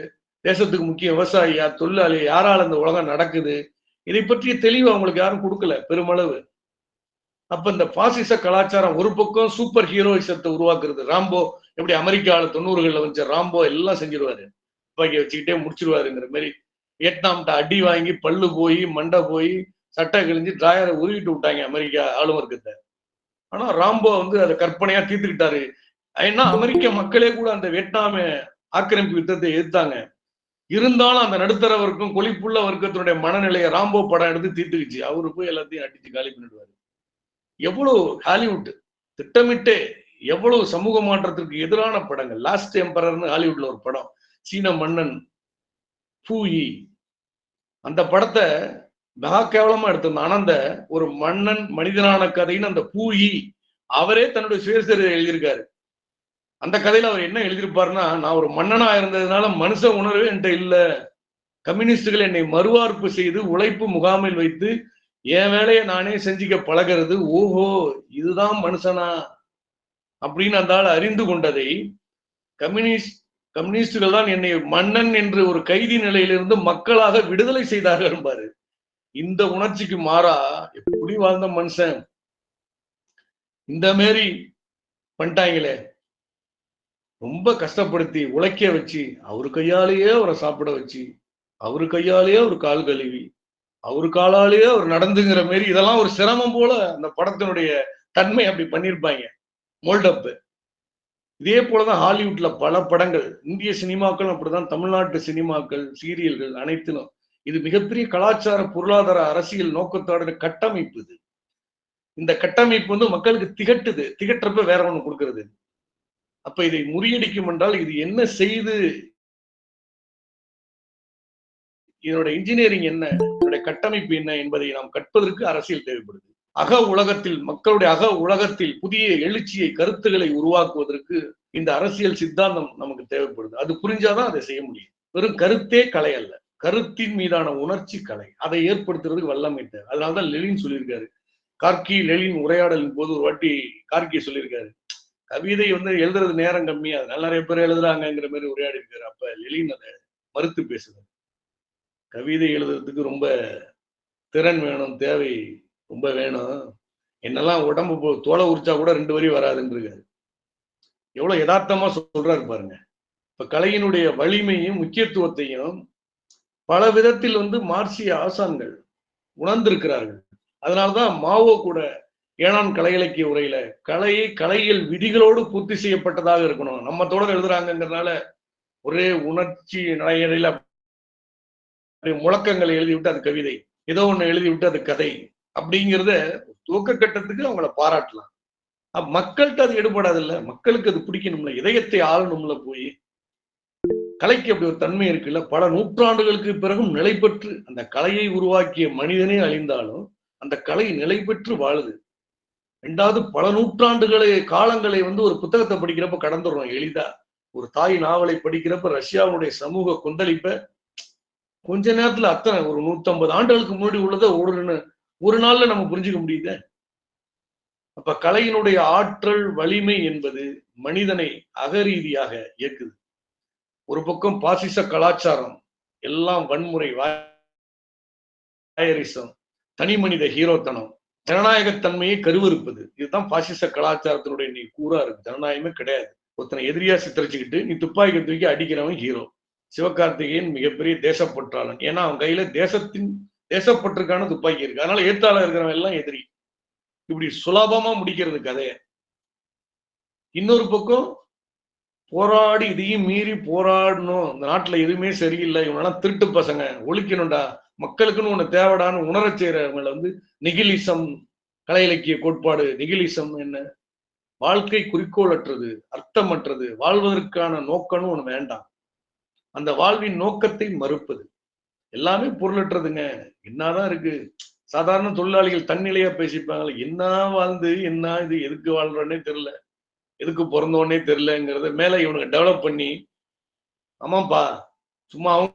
தேசத்துக்கு முக்கிய விவசாயியா, தொழிலாளி, யாரால இந்த உலகம் நடக்குது, இதை பற்றிய தெளிவு அவங்களுக்கு யாரும் கொடுக்கல பெருமளவு. அப்ப இந்த பாசிச கலாச்சாரம் ஒரு பக்கம் சூப்பர் ஹீரோயிசத்தை உருவாக்குறது. ராம்போ எப்படி அமெரிக்கால 90களில் வச்ச ராம்போ எல்லாம் செஞ்சிருவாரு, துப்பாக்கி வச்சுக்கிட்டே முடிச்சிருவாருங்கிற மாதிரி. வியட்நாம்கிட்ட அடி வாங்கி பல்லு போய் மண்டை போய் சட்டை கிழிஞ்சு டிராயரை உருவிட்டு விட்டாங்க அமெரிக்கா ஆளும் வர்க்கத்தை. ஆனா ராம்போ வந்து அதை கற்பனையா தீர்த்துக்கிட்டாரு. ஏன்னா அமெரிக்க மக்களே கூட அந்த வியட்நாம ஆக்கிரமிப்பு யுத்தத்தை எதிர்த்தாங்க. இருந்தாலும் அந்த நடுத்தர வர்க்கம் கொலிப்புள்ள வர்க்கத்தினுடைய மனநிலையை ராம்போ படம் எடுத்து தீர்த்துக்குச்சு. அவரு போய் எல்லாத்தையும் அடிச்சு காலி பண்ணிடுவாரு. எவ்வளவு ஹாலிவுட் திட்டமிட்டே எவ்வளவு சமூக மாற்றத்திற்கு எதிரான படங்கள். லாஸ்ட் எம்பரர்னு ஹாலிவுட்ல ஒரு படம், சீன மன்னன் பூயி, அந்த படத்தை மகா கேவலமா எடுத்திருந்தான். ஆனா அந்த ஒரு மன்னன் மனிதனான கதைன்னு அந்த பூயி அவரே தன்னுடைய சுயசரிதை எழுதியிருக்காரு. அந்த கதையில அவர் என்ன எழுதியிருப்பாருன்னா, நான் ஒரு மன்னனா இருந்ததுனால மனுஷ உணர்வு என்கிட்ட இல்ல, கம்யூனிஸ்டுகள் என்னை மறுவார்ப்பு செய்து உழைப்பு முகாமில் வைத்து என் வேலையை நானே செஞ்சுக்க பழகிறது, ஓஹோ இதுதான் மனுஷனா அப்படின்னு அந்த ஆள் அறிந்து கொண்டதை கம்யூனிஸ்டுகள் தான் என்னை மன்னன் என்று ஒரு கைதி நிலையிலிருந்து மக்களாக விடுதலை செய்தார்கள் பாரு. இந்த உணர்ச்சிக்கு மாறா எப்படி வாழ்ந்த மனுஷன் இந்த மாரி பண்ணிட்டாங்களே, ரொம்ப கஷ்டப்படுத்தி உழைக்க வச்சு அவரு கையாலேயே அவரை சாப்பிட வச்சு அவரு கையாலேயே ஒரு கால் கழுவி அவரு காலாலேயே அவர் நடந்துங்கிற மாரி இதெல்லாம் ஒரு சிரமம் போல அந்த படத்தினுடைய தன்மை அப்படி பண்ணியிருப்பாங்க மோல்டப். இதே போலதான் ஹாலிவுட்ல பல படங்கள், இந்திய சினிமாக்கள் அப்படிதான், தமிழ்நாட்டு சினிமாக்கள், சீரியல்கள் அனைத்திலும் இது மிகப்பெரிய கலாச்சார பொருளாதார அரசியல் நோக்கத்தோட கட்டமைப்பு. இது இந்த கட்டமைப்பு வந்து மக்களுக்கு திகட்டுறப்ப வேற ஒண்ணு கொடுக்கறது. அப்ப இதை முறியடிக்கும் என்றால் இது என்ன செய்து, இதனோட இன்ஜினியரிங் என்ன, இதனுடைய கட்டமைப்பு என்ன என்பதை நாம் கற்பதற்கு அரசியல் தேவைப்படுது. அக உலகத்தில், மக்களுடைய அக உலகத்தில் புதிய எழுச்சியை, கருத்துக்களை உருவாக்குவதற்கு இந்த அரசியல் சித்தாந்தம் நமக்கு தேவைப்படுது. அது புரிஞ்சாதான் அதை செய்ய முடியும். வெறும் கருத்தே கலை அல்ல, கருத்தின் மீதான உணர்ச்சி கலை. அதை ஏற்படுத்துறதுக்கு வல்லமை தேவை. அதனாலதான் லெனின் சொல்லியிருக்காரு, கார்கி லெனின் உரையாடலின் போது ஒரு வாட்டி கார்கி சொல்லியிருக்காரு, கவிதை வந்து எழுதுறது நேரம் கம்மியா, அதனால நிறைய பேர் எழுதுறாங்கிற மாதிரி உரையாடி இருக்காரு. அப்ப லெனின் அதை மறுத்து பேசுறாரு, கவிதை எழுதுறதுக்கு ரொம்ப திறன் வேணும், தேவை ரொம்ப வேணும், என்னெல்லாம் உடம்பு தோலை உரிச்சா கூட 2 வரி வராதுன்னு. எவ்வளவு யதார்த்தமா சொல்றாரு பாருங்க. இப்ப கலையினுடைய வலிமையும் முக்கியத்துவத்தையும் பல விதத்தில் வந்து மார்க்சிய ஆசான்கள் உணர்ந்திருக்கிறார்கள். அதனால்தான் மாவோ கூட ஏனான் கலை இலக்கிய உரையில கலையை கலையியல் விதிகளோடு பூர்த்தி செய்யப்பட்டதாக இருக்கணும், நம்ம தொடர் எழுதுறாங்கிறதுனால ஒரே உணர்ச்சி நடையில முழக்கங்களை எழுதிவிட்டு அது கவிதை, ஏதோ ஒண்ணு எழுதிவிட்டு அது கதை அப்படிங்கிறத துவக்க கட்டத்துக்கு அவங்கள பாராட்டலாம். மக்கள்கிட்ட அது எடுபடாது இல்ல, மக்களுக்கு அது பிடிக்கணும்ல, இதயத்தை ஆளணும்ல. போய் கலைக்கு அப்படி ஒரு தன்மை இருக்குல்ல, பல நூற்றாண்டுகளுக்கு பிறகும் நிலை பெற்று, அந்த கலையை உருவாக்கிய மனிதனே அழிந்தாலும் அந்த கலை நிலை பெற்று வாழுது. 2வது, பல நூற்றாண்டுகளை காலங்களை வந்து ஒரு புத்தகத்தை படிக்கிறப்ப கடந்துடுறோம் எளிதா. ஒரு தாய் நாவலை படிக்கிறப்ப ரஷ்யாவுடைய சமூக கொந்தளிப்ப கொஞ்ச நேரத்துல அத்தனை ஒரு 150 ஆண்டுகளுக்கு முன்னாடி உள்ளதை ஒரு நாள்ல நம்ம புரிஞ்சுக்க முடியுது. அப்ப கலையினுடைய ஆற்றல் வலிமை என்பது மனிதனை அகரீதியாக இயக்குது. ஒரு பக்கம் பாசிச கலாச்சாரம், எல்லாம் வன்முறை, வாயரிசம், தனி மனித ஹீரோத்தனம், ஜனநாயகத்தன்மையை கருவறுப்பது, இதுதான் பாசிச கலாச்சாரத்தினுடைய நீ கூறா இருக்கு. ஜனநாயகமே கிடையாது. ஒருத்தனை எதிரியா சித்தரிச்சுக்கிட்டு நீ துப்பாக்கி தூக்கி அடிக்கிறவன் ஹீரோ. சிவகார்த்திகேயன் மிகப்பெரிய தேசப்பற்றாளன், ஏன்னா அவன் கையில தேசப்பற்றுக்கான துப்பாக்கி இருக்கு, அதனால ஏத்தாள இருக்கிறவன் எல்லாம் எதிரி. இப்படி சுலபமா முடிக்கிறது கதைய. இன்னொரு பக்கம் போராடி இதையும் மீறி போராடணும், இந்த நாட்டுல எதுவுமே சரியில்லை, இவனெல்லாம் திருட்டு பசங்க, ஒழிக்கணும்டா, மக்களுக்குன்னு ஒண்ணு தேவைடான்னு உணரச் செய்யறவங்களை வந்து நிகிலிசம், கலை இலக்கிய கோட்பாடு. நிகிலிசம் என்ன, வாழ்க்கை குறிக்கோளற்றது, அர்த்தமற்றது, வாழ்வதற்கான நோக்கம்னு ஒண்ணு வேண்டாம், அந்த வாழ்வின் நோக்கத்தை மறுப்பது, எல்லாமே பொருளற்றதுங்க. என்னதான் இருக்கு, சாதாரண தொழிலாளிகள் தன்னிலையா பேசிப்பாங்களே, என்ன வாழ்ந்து என்ன இது, எதுக்கு வாழ்றோன்னே தெரியல, எதுக்கு பிறந்தோன்னே தெரியலங்கிறத மேல இவனுக்கு டெவலப் பண்ணி, ஆமாப்பா சும்மா அவங்க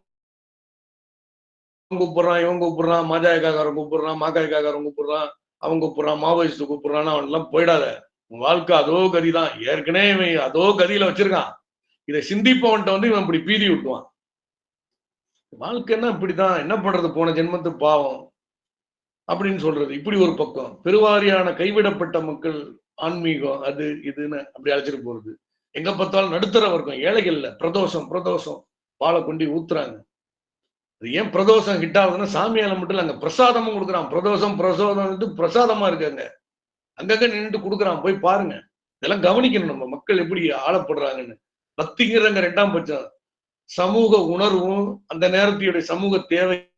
கூப்பிடுறான், இவன் கூப்பிடுறான், மஜாக்காரன் கூப்பிடுறான், மாக்காக்காரன் கூப்பிடுறான், அவன் கூப்பிடுறான், மாவோயிஸ்ட் கூப்பிடுறான், அவன் எல்லாம் போயிடாத, உன் வாழ்க்கை அதோ கதிதான், ஏற்கனவே இவன் அதோ கதியில வச்சிருக்கான், இதை சிந்திப்பவன்ட்ட வந்து இவன் இப்படி பீதி விட்டுவான். வாழ்க்கைன்னா இப்படிதான், என்ன பண்றது, போன ஜென்மத்து பாவம் அப்படின்னு சொல்றது. இப்படி ஒரு பக்கம் பெருவாரியான கைவிடப்பட்ட மக்கள், ஆன்மீகம் அது இதுன்னு அப்படி அழைச்சிட்டு போறது. எங்க பார்த்தாலும் நடுத்தர வர்க்கம், ஏழைகள்ல பிரதோஷம் பாலை கொண்டு ஊத்துறாங்க. அது ஏன் பிரதோஷம் ஹிட் ஆகுதுன்னா, சாமியால மட்டும் இல்ல, அங்க பிரசாதமும் கொடுக்குறான். பிரதோஷம் பிரசாதமா இருக்காங்க, அங்கங்க நின்று கொடுக்குறான், போய் பாருங்க. இதெல்லாம் கவனிக்கணும், நம்ம மக்கள் எப்படி ஆளப்படுறாங்கன்னு. பக்திங்கிறங்க 2ஆம் பட்சம், சமூக உணர்வும் அந்த நேரத்தையுடைய சமூக தேவைகளும்,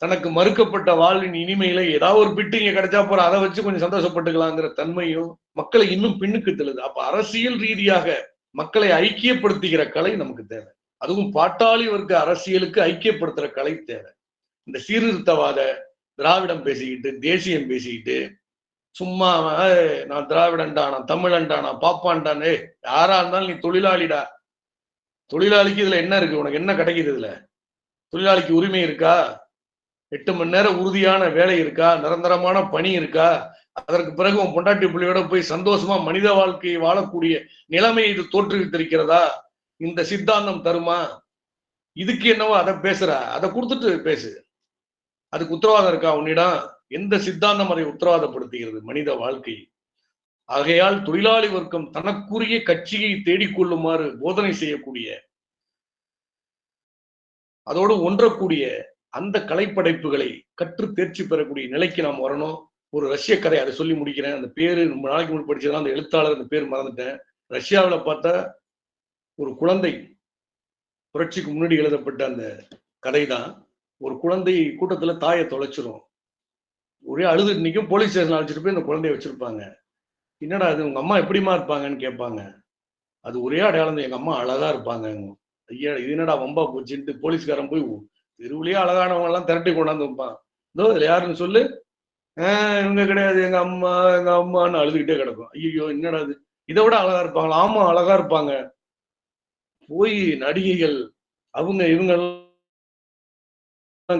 தனக்கு மறுக்கப்பட்ட வாழ்வின் இனிமையில ஏதாவது ஒரு பிட்டு இங்க கிடைச்சா போற, அதை வச்சு கொஞ்சம் சந்தோஷப்பட்டுக்கலாங்கிற தன்மையும் மக்களை இன்னும் பின்னுக்கு தள்ளுது. அப்ப அரசியல் ரீதியாக மக்களை ஐக்கியப்படுத்துகிற கலை நமக்கு தேவை. அதுவும் பாட்டாளி வர்க்க அரசியலுக்கு ஐக்கியப்படுத்துற கலை தேவை. இந்த சீர்திருத்தவாத திராவிடம் பேசிக்கிட்டு, தேசியம் பேசிக்கிட்டு, சும்மா நான் திராவிடன்டா, நான் தமிழன்டா, நான் பாப்பான்டான்னு. யாரா இருந்தாலும் நீ தொழிலாளிடா. தொழிலாளிக்கு இதுல என்ன இருக்கு? உனக்கு என்ன கிடைக்குது இதுல? தொழிலாளிக்கு உரிமை இருக்கா? 8 மணி நேரம் உறுதியான வேலை இருக்கா? நிரந்தரமான பணி இருக்கா? அதற்கு பிறகு உன் பொண்டாட்டி பிள்ளையோட போய் சந்தோஷமா மனித வாழ்க்கையை வாழக்கூடிய நிலைமை இது தோற்றுவித்திருக்கிறதா? இந்த சித்தாந்தம் தருமா? இதுக்கு என்னவோ அதை பேசுற, அதை கொடுத்துட்டு பேசு. அதுக்கு உத்தரவாதம் இருக்கா உன்னிடம்? எந்த சித்தாந்தம் அதை உத்தரவாதப்படுத்துகிறது மனித வாழ்க்கை? ஆகையால் தொழிலாளி வர்க்கம் தனக்குரிய கட்சியை தேடிக்கொள்ளுமாறு போதனை செய்யக்கூடிய, அதோடு ஒன்றக்கூடிய அந்த கலைப்படைப்புகளை கற்று தேர்ச்சி பெறக்கூடிய நிலைக்கு நாம் வரணும். ஒரு ரஷ்ய கதை, அதை சொல்லி முடிக்கிறேன். அந்த பேரு ரொம்ப நாளைக்கு முன்னாடி படிச்சதுதான், அந்த எழுத்தாளர் அந்த பேர் மறந்துட்டேன். ரஷ்யாவில் பார்த்தா ஒரு குழந்தை, புரட்சிக்கு முன்னாடி எழுதப்பட்ட அந்த கதை தான். ஒரு குழந்தை கூட்டத்துல தாயை தொலைச்சிரும். ஒரே அழுது நிற்கும். போலீஸ் ஸ்டேஷன் அழைச்சிட்டு போய் அந்த குழந்தைய வச்சிருப்பாங்க. என்னடா அது, உங்க அம்மா எப்படிமா இருப்பாங்கன்னு கேட்பாங்க. அது ஒரே அடையாளம், எங்க அம்மா அழகா இருப்பாங்க. ஐயா இது என்னடா வம்பா போச்சுட்டு போலீஸ்காரன் போய் தெருவுலயே அழகானவங்க எல்லாம் திரட்டி கொண்டாந்து வைப்பான். இதோ இதுல யாருன்னு சொல்லு. இவங்க கிடையாது, எங்க அம்மான்னு அழுதுகிட்டே கிடக்கும். ஐயோ என்னடா இது, இதை விட அழகா இருப்பாங்களா? ஆமா அழகா இருப்பாங்க. போய் நடிகைகள் இவங்க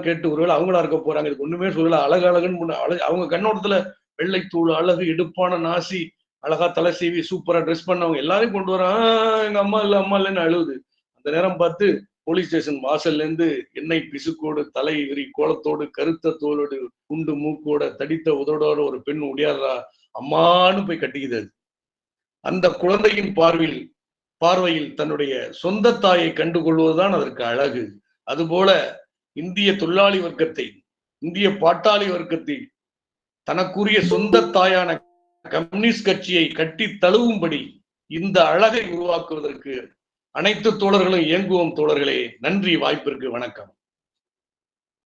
கேட்டு ஒருவேளை அவங்களா இருக்க போறாங்க. இதுக்கு ஒண்ணுமே சொல்லல. அழகு அழகுன்னு அவங்க கண்ணோட்டத்துல வெள்ளைத்தூள், அழகு, எடுப்பான நாசி, அழகா தலை சீவி சூப்பரா ட்ரெஸ் பண்ணவங்க எல்லாரையும் கொண்டு வரான். எங்க அம்மா இல்லைன்னு அழுகுது. அந்த நேரம் பார்த்து போலீஸ் ஸ்டேஷன் வாசல்ல இருந்து எண்ணெய் பிசுக்கோடு, தலை விரி கோலத்தோடு, கருத்த தோலோடு, குண்டு மூக்கோட, தடித்த உதடோட ஒரு பெண் உடையாடுறா. அம்மான்னு போய் கட்டிக்குது. அந்த குழந்தையின் பார்வையில் தன்னுடைய சொந்த தாயை கண்டுகொள்வதுதான் அதற்கு அழகு. அதுபோல இந்திய தொழிலாளி வர்க்கத்தை, இந்திய பாட்டாளி வர்க்கத்தை தனக்குரிய சொந்த தாயான கம்யூனிஸ்ட் கட்சியை கட்டி தழுவும்படி இந்த அழகை உருவாக்குவதற்கு அனைத்து தோழர்களும் இயங்குவோம். தோழர்களே, நன்றி. வாய்ப்பிற்கு வணக்கம்.